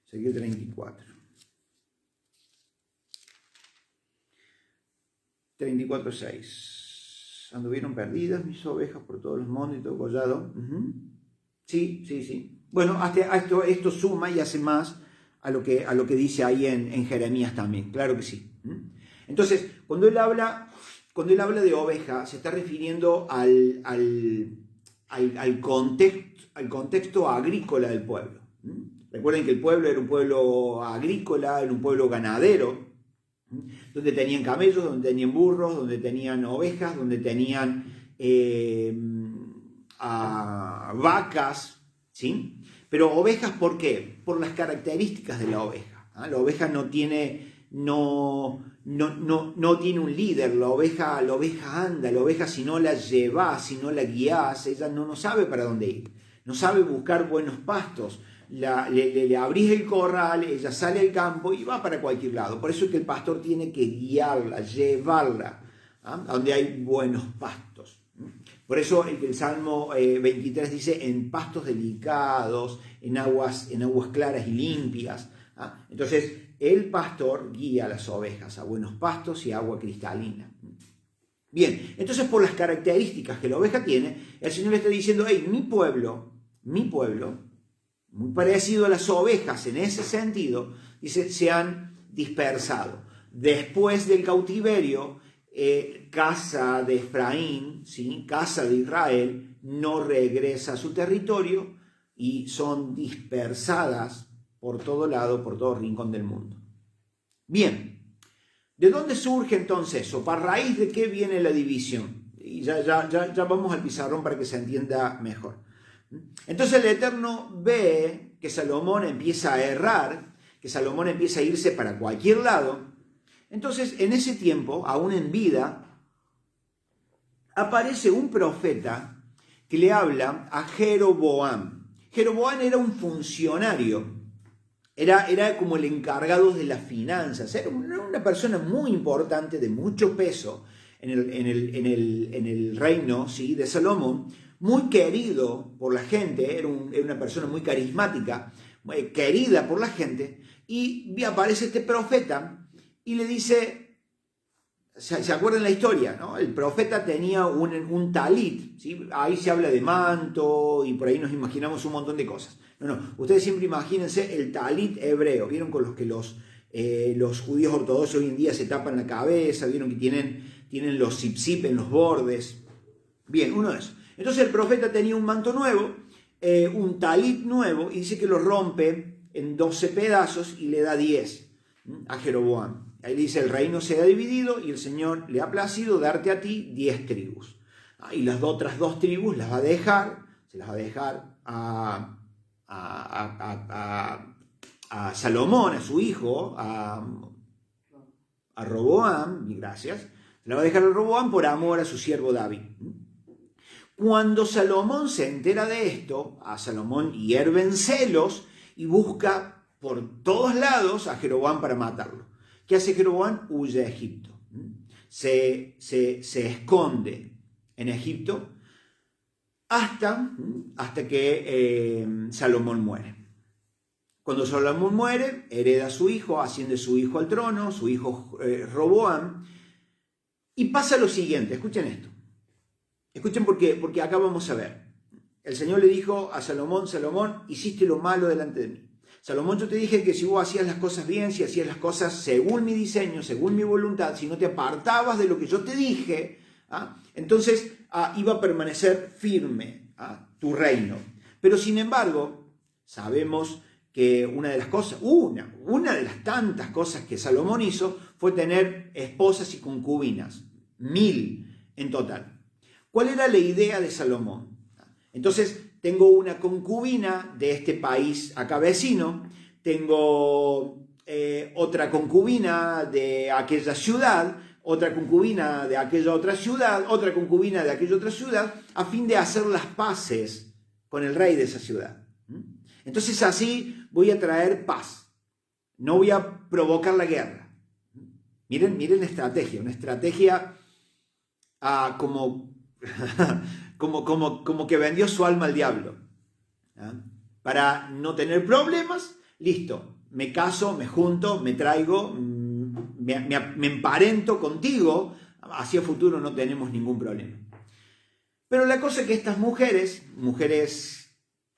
Ezequiel 34, 34:6, anduvieron perdidas mis ovejas por todos los montes y todo collado. Sí. Bueno, hasta esto suma y hace más a lo que dice ahí en Jeremías también, claro que sí. Entonces, cuando él habla de oveja, se está refiriendo al contexto agrícola del pueblo. Recuerden que el pueblo era un pueblo agrícola, era un pueblo ganadero, donde tenían camellos, donde tenían burros, donde tenían ovejas, donde tenían vacas, ¿sí? Pero ovejas, ¿por qué? Por las características de la oveja. La oveja no tiene un líder, la oveja anda, la oveja si no la llevas, si no la guías, ella no sabe para dónde ir, no sabe buscar buenos pastos. Le abrís el corral, ella sale al campo y va para cualquier lado. Por eso es que el pastor tiene que guiarla, llevarla a donde hay buenos pastos. Por eso el Salmo 23 dice, en pastos delicados, en aguas claras y limpias. Entonces, el pastor guía a las ovejas a buenos pastos y agua cristalina. Bien, entonces por las características que la oveja tiene, el Señor le está diciendo, hey, mi pueblo, muy parecido a las ovejas en ese sentido, dice, se han dispersado. Después del cautiverio, casa de Efraín, ¿sí? Casa de Israel, no regresa a su territorio y son dispersadas por todo lado, por todo rincón del mundo. Bien, ¿de dónde surge entonces eso? ¿Para raíz de qué viene la división? Y ya vamos al pizarrón para que se entienda mejor. Entonces el Eterno ve que Salomón empieza a errar, que Salomón empieza a irse para cualquier lado. Entonces en ese tiempo, aún en vida, aparece un profeta que le habla a Jeroboam. Jeroboam era un funcionario, era como el encargado de las finanzas, era una persona muy importante, de mucho peso en el reino, ¿sí? De Salomón, muy querido por la gente, era una persona muy carismática, querida por la gente, y aparece este profeta y le dice, ¿se acuerdan la historia? ¿No? El profeta tenía un talit, ¿sí? Ahí se habla de manto y por ahí nos imaginamos un montón de cosas. No, ustedes siempre imagínense el talit hebreo, ¿vieron con los que los judíos ortodoxos hoy en día se tapan la cabeza? ¿Vieron que tienen los zip en los bordes? Bien, uno de esos. Entonces el profeta tenía un manto nuevo, un talit nuevo, y dice que lo rompe en 12 pedazos y le da 10 a Jeroboam. Ahí dice, el reino se ha dividido y el Señor le ha placido darte a ti 10 tribus. Y las otras 2 tribus se las va a dejar a Salomón, a su hijo, a Roboam, y gracias, se la va a dejar a Roboam por amor a su siervo David. Cuando Salomón se entera de esto, a Salomón hierven celos y busca por todos lados a Jeroboam para matarlo. ¿Qué hace Jeroboam? Huye a Egipto. Se esconde en Egipto hasta que Salomón muere. Cuando Salomón muere, hereda a su hijo, asciende su hijo al trono, su hijo Roboam, y pasa lo siguiente, escuchen esto. Escuchen porque acá vamos a ver. El Señor le dijo a Salomón, Salomón, hiciste lo malo delante de mí. Salomón, yo te dije que si vos hacías las cosas bien, si hacías las cosas según mi diseño, según mi voluntad, si no te apartabas de lo que yo te dije, entonces iba a permanecer firme tu reino. Pero sin embargo, sabemos que una de las tantas cosas que Salomón hizo fue tener esposas y concubinas, 1000 en total. ¿Cuál era la idea de Salomón? Entonces, tengo una concubina de este país acá vecino, tengo otra concubina de aquella ciudad, otra concubina de aquella otra ciudad, otra concubina de aquella otra ciudad, a fin de hacer las paces con el rey de esa ciudad. Entonces así voy a traer paz, no voy a provocar la guerra. Miren la estrategia, una estrategia como que vendió su alma al diablo. Para no tener problemas, listo, me caso, me junto, me traigo, me emparento contigo, hacia futuro no tenemos ningún problema. Pero la cosa es que estas mujeres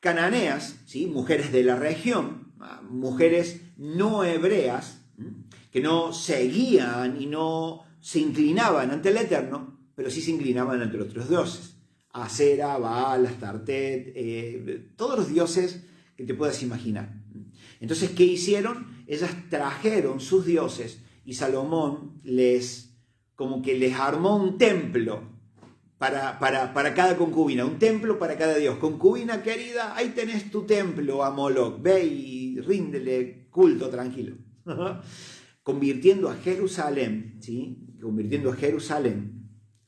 cananeas, ¿sí? Mujeres de la región, mujeres no hebreas, que no seguían y no se inclinaban ante el Eterno, pero sí se inclinaban ante los otros dioses. Acera, Baal, Astartet, todos los dioses que te puedas imaginar. Entonces, ¿qué hicieron? Ellas trajeron sus dioses y Salomón como que les armó un templo para cada concubina, un templo para cada dios. Concubina querida, ahí tenés tu templo a Moloch, ve y ríndele culto tranquilo. Convirtiendo a Jerusalén, ¿sí?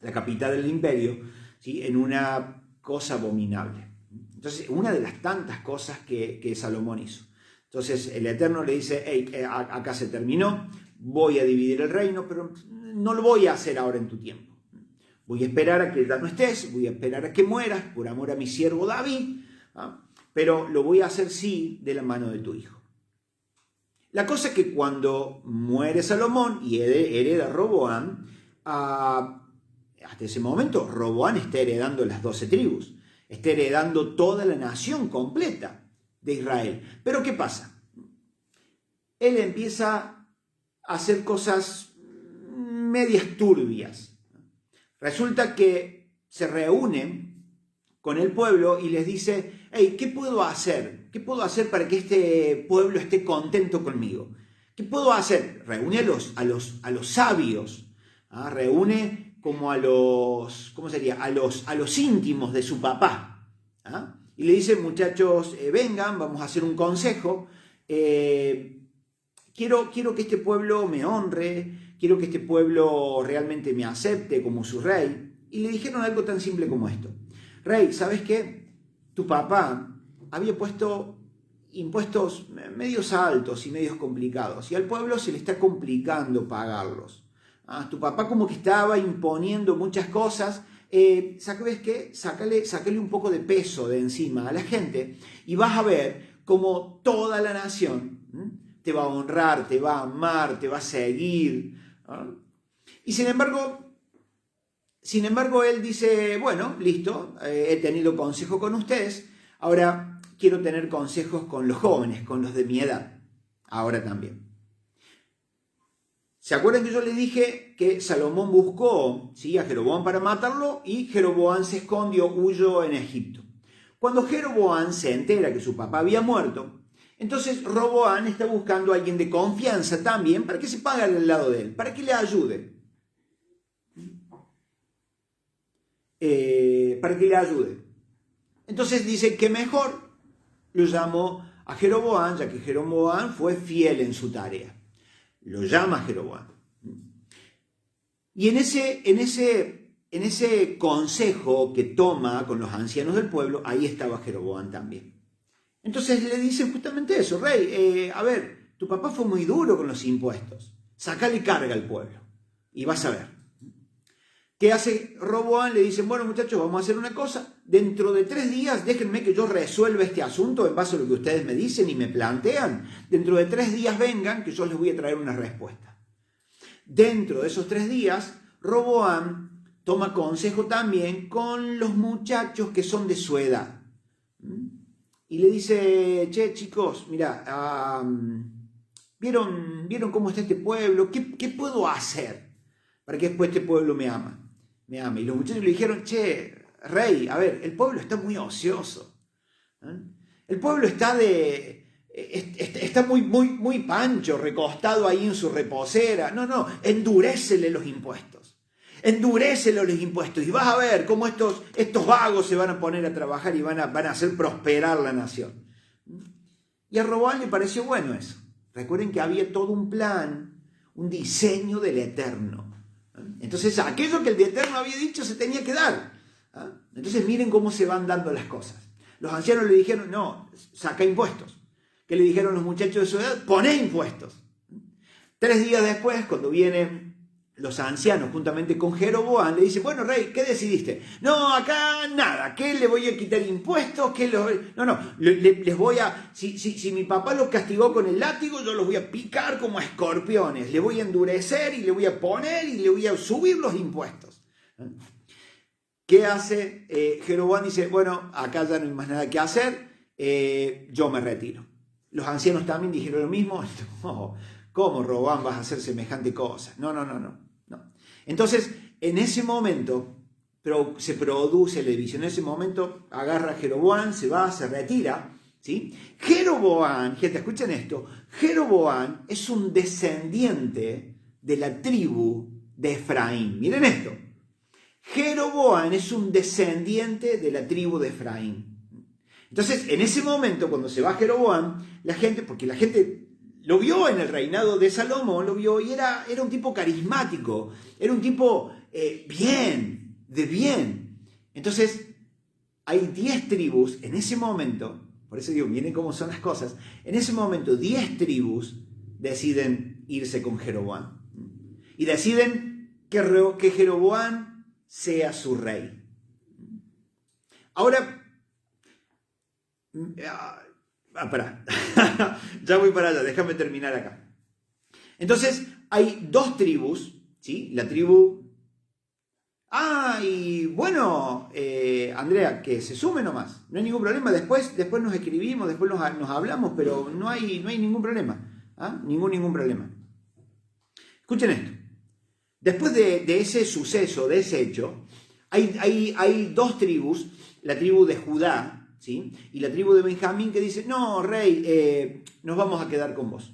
La capital del imperio, ¿sí? En una cosa abominable. Entonces, una de las tantas cosas que Salomón hizo. Entonces, el Eterno le dice, hey, acá se terminó, voy a dividir el reino, pero no lo voy a hacer ahora en tu tiempo. Voy a esperar a que ya no estés, voy a esperar a que mueras por amor a mi siervo David, pero lo voy a hacer sí de la mano de tu hijo. La cosa es que cuando muere Salomón y hereda Roboam, hasta ese momento Roboam está heredando las 12 tribus, está heredando toda la nación completa de Israel. Pero ¿qué pasa? Él empieza a hacer cosas medias turbias. Resulta que se reúne con el pueblo y les dice, hey, ¿qué puedo hacer? ¿Qué puedo hacer para que este pueblo esté contento conmigo? ¿Qué puedo hacer? Reúne a los sabios, reúne como a los, ¿cómo sería? A los íntimos de su papá. Y le dice, muchachos, vengan, vamos a hacer un consejo. Quiero que este pueblo me honre, quiero que este pueblo realmente me acepte como su rey. Y le dijeron algo tan simple como esto. Rey, ¿sabes qué? Tu papá había puesto impuestos medios altos y medios complicados. Y al pueblo se le está complicando pagarlos. Tu papá como que estaba imponiendo muchas cosas. ¿Sabes qué? Sácale un poco de peso de encima a la gente. Y vas a ver cómo toda la nación te va a honrar, te va a amar, te va a seguir. Y sin embargo, él dice, bueno, listo, he tenido consejo con ustedes, ahora quiero tener consejos con los jóvenes, con los de mi edad, ahora también. ¿Se acuerdan que yo les dije que Salomón buscó, ¿sí?, a Jeroboam para matarlo y Jeroboam se escondió, huyó en Egipto? Cuando Jeroboam se entera que su papá había muerto, entonces Roboam está buscando a alguien de confianza también para que se ponga al lado de él, para que le ayude. Entonces dice que mejor lo llamó a Jeroboam, ya que Jeroboam fue fiel en su tarea. Lo llama a Jeroboam. Y en ese consejo que toma con los ancianos del pueblo, ahí estaba Jeroboam también. Entonces le dice justamente eso, rey, a ver, tu papá fue muy duro con los impuestos, sácale carga al pueblo y vas a ver. ¿Qué hace Roboam? Le dicen, bueno muchachos, vamos a hacer una cosa. Dentro de 3 días, déjenme que yo resuelva este asunto en base a lo que ustedes me dicen y me plantean. Dentro de 3 días vengan, que yo les voy a traer una respuesta. Dentro de esos 3 días, Roboam toma consejo también con los muchachos que son de su edad. Y le dice, che chicos, mira, ¿vieron cómo está este pueblo? ¿Qué puedo hacer para que después este pueblo me ame? Y los muchachos le dijeron, che, rey, a ver, el pueblo está muy ocioso. El pueblo está muy pancho, recostado ahí en su reposera. No, endurécele los impuestos. Endurécele los impuestos y vas a ver cómo estos vagos se van a poner a trabajar y van a hacer prosperar la nación. Y a Roboam le pareció bueno eso. Recuerden que había todo un plan, un diseño del Eterno. Entonces aquello que el Eterno había dicho se tenía que dar. Entonces miren cómo se van dando las cosas. Los ancianos le dijeron, no, saca impuestos. ¿Qué le dijeron los muchachos de su edad? Poné impuestos. 3 días después, cuando vienen los ancianos juntamente con Jeroboam, le dicen, bueno rey, ¿qué decidiste? No, acá nada, ¿qué le voy a quitar impuestos? Les voy a, si mi papá los castigó con el látigo, yo los voy a picar como a escorpiones, le voy a endurecer y le voy a poner y le voy a subir los impuestos. ¿Qué hace? Jeroboam dice, bueno, acá ya no hay más nada que hacer, yo me retiro. Los ancianos también dijeron lo mismo, no, ¿cómo Roboam vas a hacer semejante cosa? No. Entonces, en ese momento se produce la división. En ese momento agarra a Jeroboam, se va, se retira. ¿Sí? Jeroboam, gente, escuchen esto. Jeroboam es un descendiente de la tribu de Efraín. Miren esto. Jeroboam es un descendiente de la tribu de Efraín. Entonces, en ese momento, cuando se va Jeroboam, porque la gente lo vio en el reinado de Salomón, lo vio y era un tipo carismático, era un tipo de bien. Entonces, hay 10 tribus en ese momento, por eso digo, miren cómo son las cosas, en ese momento 10 tribus deciden irse con Jeroboam y deciden que Jeroboam sea su rey. Ahora, espera, ya voy para allá, déjame terminar acá. Entonces, hay 2 tribus, ¿sí? La tribu... y bueno, Andrea, que se sume nomás, no hay ningún problema, después nos escribimos, después nos hablamos, pero no hay ningún problema, ningún problema. Escuchen esto, después de ese suceso, de ese hecho, hay 2 tribus, la tribu de Judá, ¿sí? Y la tribu de Benjamín que dice, no, rey, nos vamos a quedar con vos.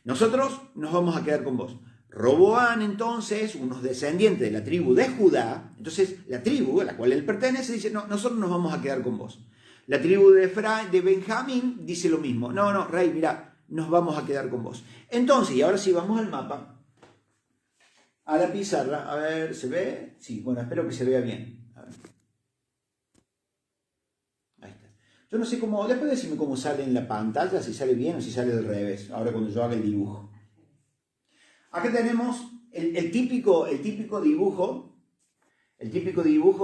Nosotros nos vamos a quedar con vos. Roboam, entonces, unos descendientes de la tribu de Judá, entonces la tribu a la cual él pertenece dice, no, nosotros nos vamos a quedar con vos. La tribu de Benjamín dice lo mismo, no, rey, mira, nos vamos a quedar con vos. Entonces, y ahora sí, vamos al mapa, a la pizarra, a ver, ¿se ve? Sí, bueno, espero que se vea bien. A ver. Yo no sé cómo, después decime cómo sale en la pantalla, si sale bien o si sale del revés, ahora cuando yo haga el dibujo. Acá tenemos el típico dibujo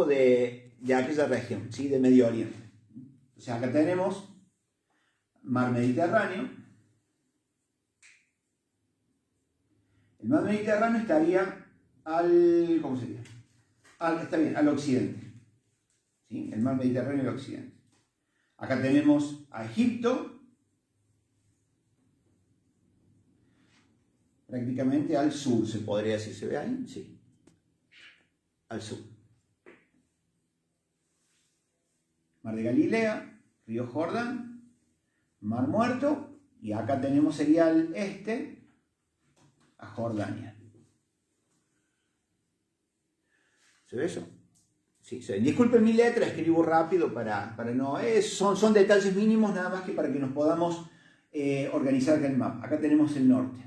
de aquella región, ¿sí? De Medio Oriente. O sea, acá tenemos mar Mediterráneo. El mar Mediterráneo estaría al occidente. ¿Sí? El mar Mediterráneo al occidente. Acá tenemos a Egipto, prácticamente al sur, se podría decir. ¿Se ve ahí? Sí. Al sur. Mar de Galilea, río Jordán, Mar Muerto, y acá tenemos, sería al este, a Jordania. ¿Se ve eso? Sí, disculpen mi letra, escribo rápido para no... Son detalles mínimos nada más que para que nos podamos organizar acá el mapa. Acá tenemos el norte.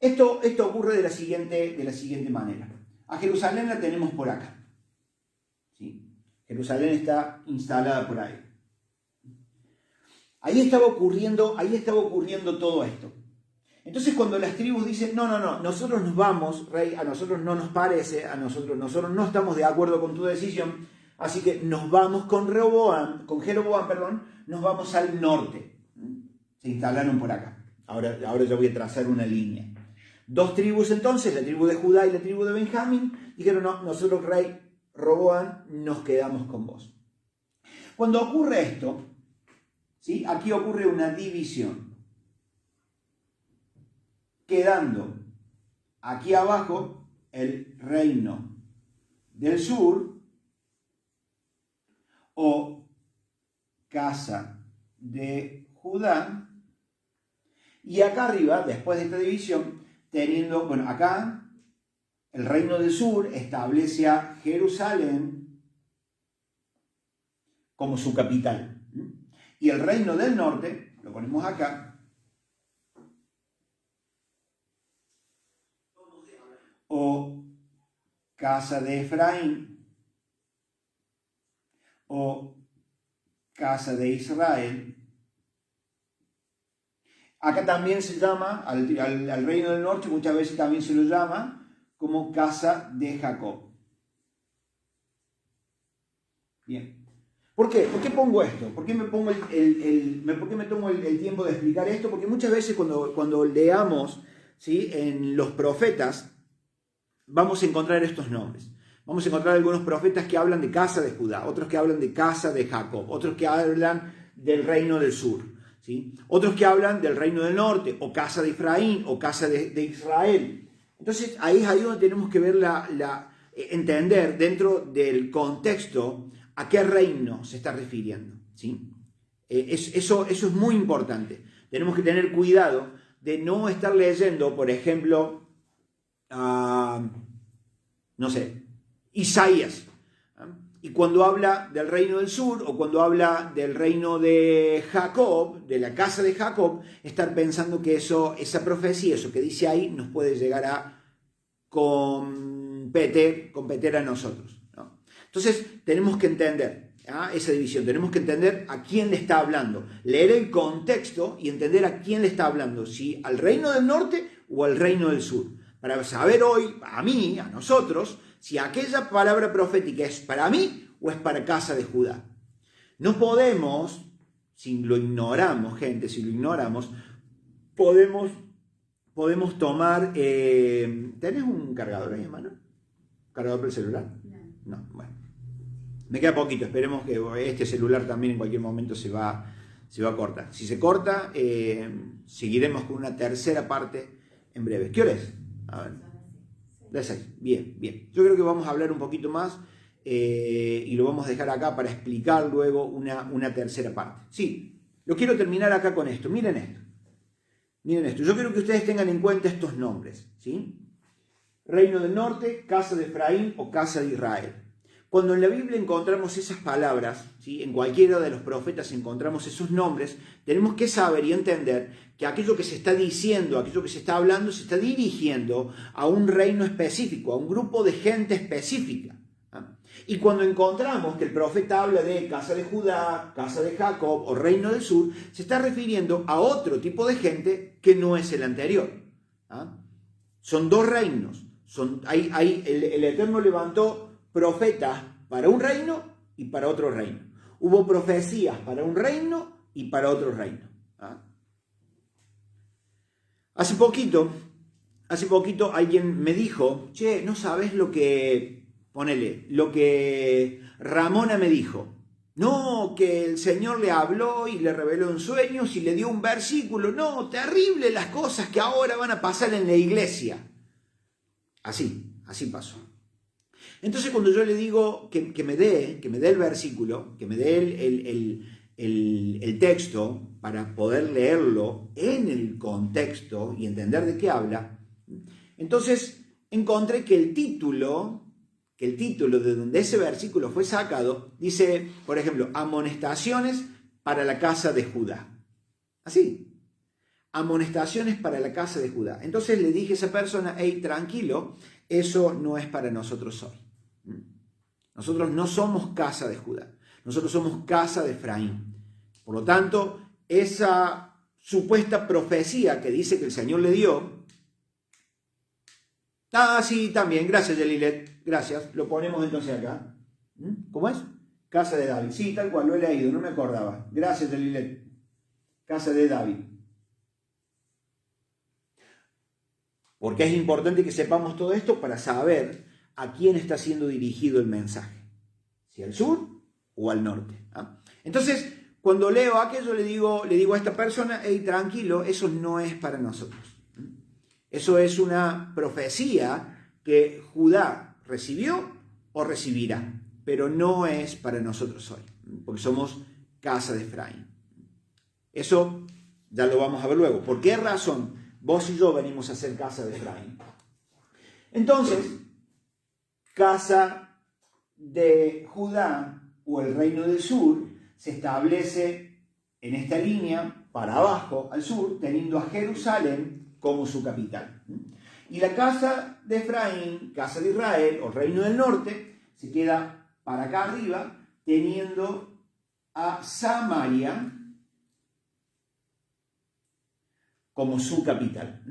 Esto ocurre de la siguiente manera. A Jerusalén la tenemos por acá. ¿Sí? Jerusalén está instalada por ahí. Ahí estaba ocurriendo todo esto. Entonces cuando las tribus dicen, no, nosotros nos vamos, rey, a nosotros no nos parece, nosotros no estamos de acuerdo con tu decisión, así que nos vamos con Jeroboam, nos vamos al norte. Se instalaron por acá. Ahora yo voy a trazar una línea. Dos tribus entonces, la tribu de Judá y la tribu de Benjamín, dijeron, no, nosotros, rey Roboam, nos quedamos con vos. Cuando ocurre esto, ¿sí? Aquí ocurre una división. Quedando aquí abajo el reino del sur o casa de Judá. Y acá arriba, después de esta división, teniendo, bueno, acá el reino del sur establece a Jerusalén como su capital. Y el reino del norte, lo ponemos acá, o casa de Efraín, o casa de Israel. Acá también se llama, al reino del norte muchas veces también se lo llama como casa de Jacob. Bien. ¿Por qué? ¿Por qué pongo esto? ¿Por qué me pongo por qué me tomo el tiempo de explicar esto? Porque muchas veces cuando leamos, ¿sí?, en los profetas, vamos a encontrar estos nombres. Vamos a encontrar algunos profetas que hablan de casa de Judá, otros que hablan de casa de Jacob, otros que hablan del reino del sur, ¿sí? Otros que hablan del reino del norte, o casa de Efraín, o casa de Israel. Entonces ahí es donde tenemos que ver entender dentro del contexto a qué reino se está refiriendo, ¿sí? Eso es muy importante. Tenemos que tener cuidado de no estar leyendo, por ejemplo, no sé, Isaías. Y cuando habla del reino del sur o cuando habla del reino de Jacob, de la casa de Jacob, estar pensando que esa profecía, eso que dice ahí, nos puede llegar a competir a nosotros, ¿no? Entonces tenemos que entender esa división, tenemos que entender a quién le está hablando, leer el contexto y entender a quién le está hablando, si al reino del norte o al reino del sur, para saber hoy, a mí, a nosotros, si aquella palabra profética es para mí o es para casa de Judá. No podemos, si lo ignoramos, gente, si lo ignoramos, podemos tomar... ¿Tenés un cargador ahí, hermano? ¿Cargador para el celular? No, bueno. Me queda poquito, esperemos que este celular también en cualquier momento se va a cortar. Si se corta, seguiremos con una tercera parte en breve. ¿Qué hora es? A ver. De 6. Bien. Yo creo que vamos a hablar un poquito más y lo vamos a dejar acá para explicar luego una tercera parte. Sí, lo quiero terminar acá con esto. Miren esto. Yo quiero que ustedes tengan en cuenta estos nombres, ¿sí? Reino del norte, casa de Efraín o casa de Israel. Cuando en la Biblia encontramos esas palabras, ¿sí?, en cualquiera de los profetas encontramos esos nombres, tenemos que saber y entender que aquello que se está diciendo, aquello que se está hablando, se está dirigiendo a un reino específico, a un grupo de gente específica. Y cuando encontramos que el profeta habla de casa de Judá, casa de Jacob o reino del sur, se está refiriendo a otro tipo de gente que no es el anterior. Son dos reinos. El Eterno levantó profetas para un reino y para otro reino. Hubo profecías para un reino y para otro reino. Hace poquito alguien me dijo, che, no sabes lo que Ramona me dijo. No, que el Señor le habló y le reveló en sueños y le dio un versículo. No, terrible las cosas que ahora van a pasar en la iglesia. Así pasó. Entonces cuando yo le digo que me dé el versículo, que me dé el texto para poder leerlo en el contexto y entender de qué habla, entonces encontré que el título de donde ese versículo fue sacado dice, por ejemplo, amonestaciones para la casa de Judá. Así, amonestaciones para la casa de Judá. Entonces le dije a esa persona, hey, tranquilo, eso no es para nosotros hoy. Nosotros no somos casa de Judá, nosotros somos casa de Efraín. Por lo tanto, esa supuesta profecía que dice que el Señor le dio. Ah, sí, también, gracias Yelilet, gracias, lo ponemos entonces acá. ¿Cómo es? Casa de David, sí, tal cual, lo he leído, no me acordaba. Gracias Yelilet, casa de David. Porque es importante que sepamos todo esto para saber a quién está siendo dirigido el mensaje. Si al sur o al norte. Entonces, cuando leo aquello, le digo a esta persona, hey, tranquilo, eso no es para nosotros. Eso es una profecía que Judá recibió o recibirá, pero no es para nosotros hoy, porque somos casa de Efraín. Eso ya lo vamos a ver luego. ¿Por qué razón vos y yo venimos a ser casa de Efraín? Entonces, casa de Judá o el reino del sur se establece en esta línea para abajo al sur, teniendo a Jerusalén como su capital. Y la casa de Efraín, casa de Israel o reino del norte, se queda para acá arriba, teniendo a Samaria como su capital.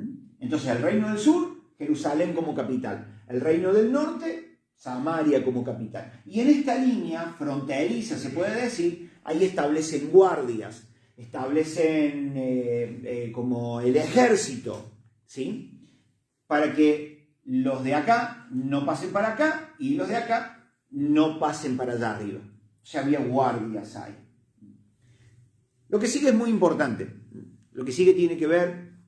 Entonces el reino del sur, Jerusalén como capital. El reino del norte, Samaria como capital. Y en esta línea fronteriza, se puede decir, ahí establecen guardias, establecen como el ejército, ¿sí? Para que los de acá no pasen para acá y los de acá no pasen para allá arriba. O sea, había guardias ahí. Lo que sigue es muy importante. Lo que sigue tiene que ver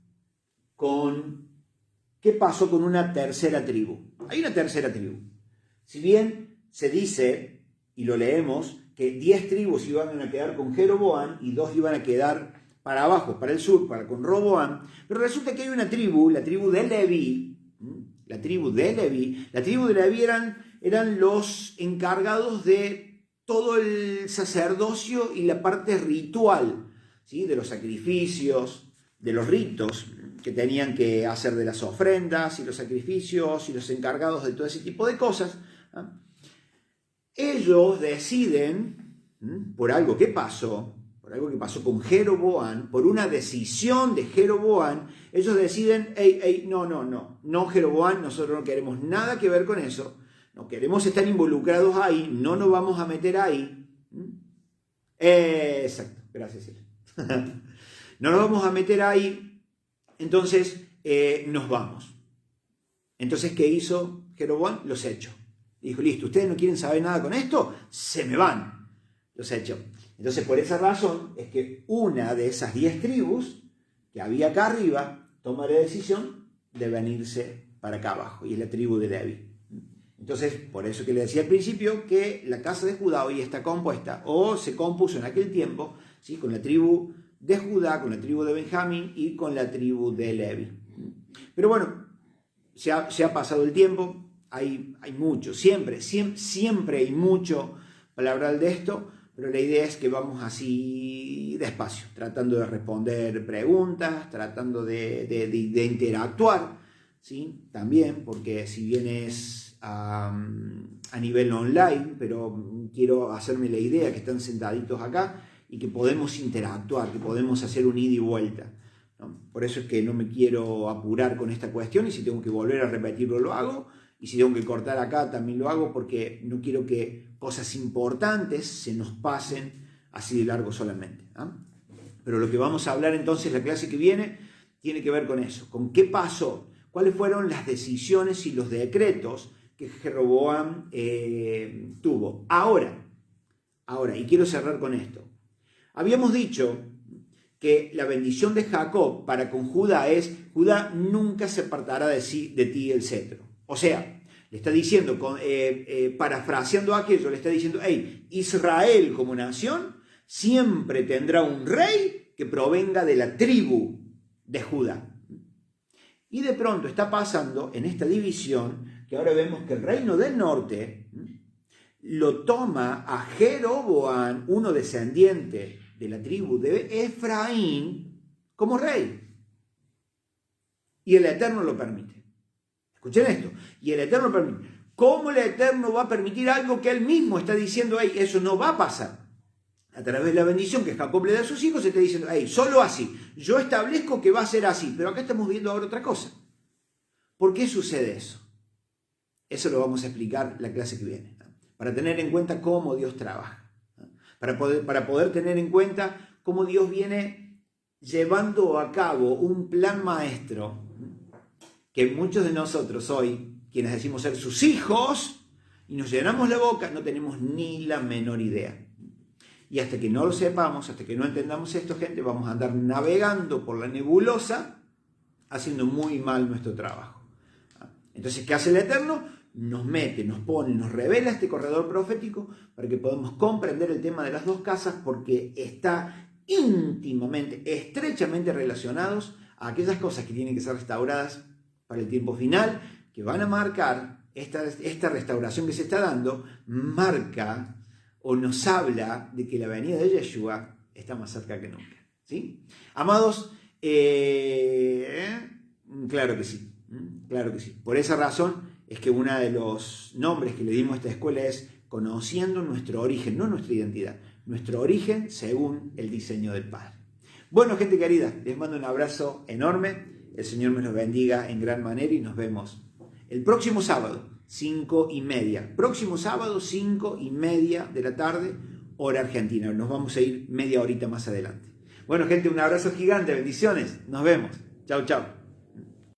con qué pasó con una tercera tribu. Hay una tercera tribu. Si bien se dice, y lo leemos, que 10 tribus iban a quedar con Jeroboam y 2 iban a quedar para abajo, para el sur, para con Roboam, pero resulta que hay una tribu, la tribu de Leví. La tribu de Leví eran los encargados de todo el sacerdocio y la parte ritual, ¿sí? De los sacrificios, de los ritos que tenían que hacer, de las ofrendas y los sacrificios y los encargados de todo ese tipo de cosas. Ellos deciden, por algo que pasó con Jeroboam, por una decisión de Jeroboam, ellos deciden, no Jeroboam, nosotros no queremos nada que ver con eso, no queremos estar involucrados ahí, no nos vamos a meter ahí. Exacto, gracias. No nos vamos a meter ahí, entonces nos vamos. Entonces, ¿qué hizo Jeroboam? Los echó. Dijo, listo, ustedes no quieren saber nada con esto, se me van. Los echó. Entonces, por esa razón es que una de esas 10 tribus que había acá arriba toma la decisión de venirse para acá abajo, y es la tribu de Leví. Entonces, por eso que le decía al principio que la casa de Judá hoy está compuesta, o se compuso en aquel tiempo, ¿sí? Con la tribu de Judá, con la tribu de Benjamín y con la tribu de Leví. Pero bueno, se ha pasado el tiempo. Hay mucho, siempre hay mucho para hablar de esto, pero la idea es que vamos así despacio, tratando de responder preguntas, tratando de interactuar, ¿sí? También, porque si bien es a nivel online, pero quiero hacerme la idea que están sentaditos acá y que podemos interactuar, que podemos hacer un ida y vuelta, ¿no? Por eso es que no me quiero apurar con esta cuestión, y si tengo que volver a repetirlo lo hago. Y si tengo que cortar acá, también lo hago, porque no quiero que cosas importantes se nos pasen así de largo solamente. Pero lo que vamos a hablar entonces, la clase que viene, tiene que ver con eso, con qué pasó, cuáles fueron las decisiones y los decretos que Jeroboam tuvo. Ahora, y quiero cerrar con esto. Habíamos dicho que la bendición de Jacob para con Judá es, Judá nunca se apartará de ti el cetro. O sea, le está diciendo, parafraseando aquello, le está diciendo, Israel como nación siempre tendrá un rey que provenga de la tribu de Judá. Y de pronto está pasando en esta división que ahora vemos que el reino del norte lo toma a Jeroboam, uno descendiente de la tribu de Efraín, como rey. Y el Eterno lo permite. Escuchen esto. Y el Eterno lo permite. ¿Cómo el Eterno va a permitir algo que él mismo está diciendo, eso no va a pasar? A través de la bendición que Jacob le da a sus hijos, se está diciendo, hey, solo así. Yo establezco que va a ser así, pero acá estamos viendo ahora otra cosa. ¿Por qué sucede eso? Eso lo vamos a explicar la clase que viene, ¿no? Para tener en cuenta cómo Dios trabaja, ¿no? Para poder tener en cuenta cómo Dios viene llevando a cabo un plan maestro que muchos de nosotros hoy, quienes decimos ser sus hijos y nos llenamos la boca, no tenemos ni la menor idea. Y hasta que no lo sepamos, hasta que no entendamos esto, gente, vamos a andar navegando por la nebulosa, haciendo muy mal nuestro trabajo. Entonces, ¿qué hace el Eterno? Nos mete, nos pone, nos revela este corredor profético para que podamos comprender el tema de las dos casas, porque está íntimamente, estrechamente relacionados a aquellas cosas que tienen que ser restauradas para el tiempo final, que van a marcar esta restauración que se está dando, marca o nos habla de que la venida de Yeshua está más cerca que nunca. ¿Sí? Amados, claro que sí. Claro que sí. Por esa razón es que uno de los nombres que le dimos a esta escuela es Conociendo nuestro origen, no nuestra identidad, nuestro origen según el diseño del Padre. Bueno, gente querida, les mando un abrazo enorme. El Señor me los bendiga en gran manera y nos vemos el próximo sábado, 5:30. Próximo sábado, 5:30 de la tarde, hora argentina. Nos vamos a ir media horita más adelante. Bueno, gente, un abrazo gigante, bendiciones. Nos vemos. Chau, chau.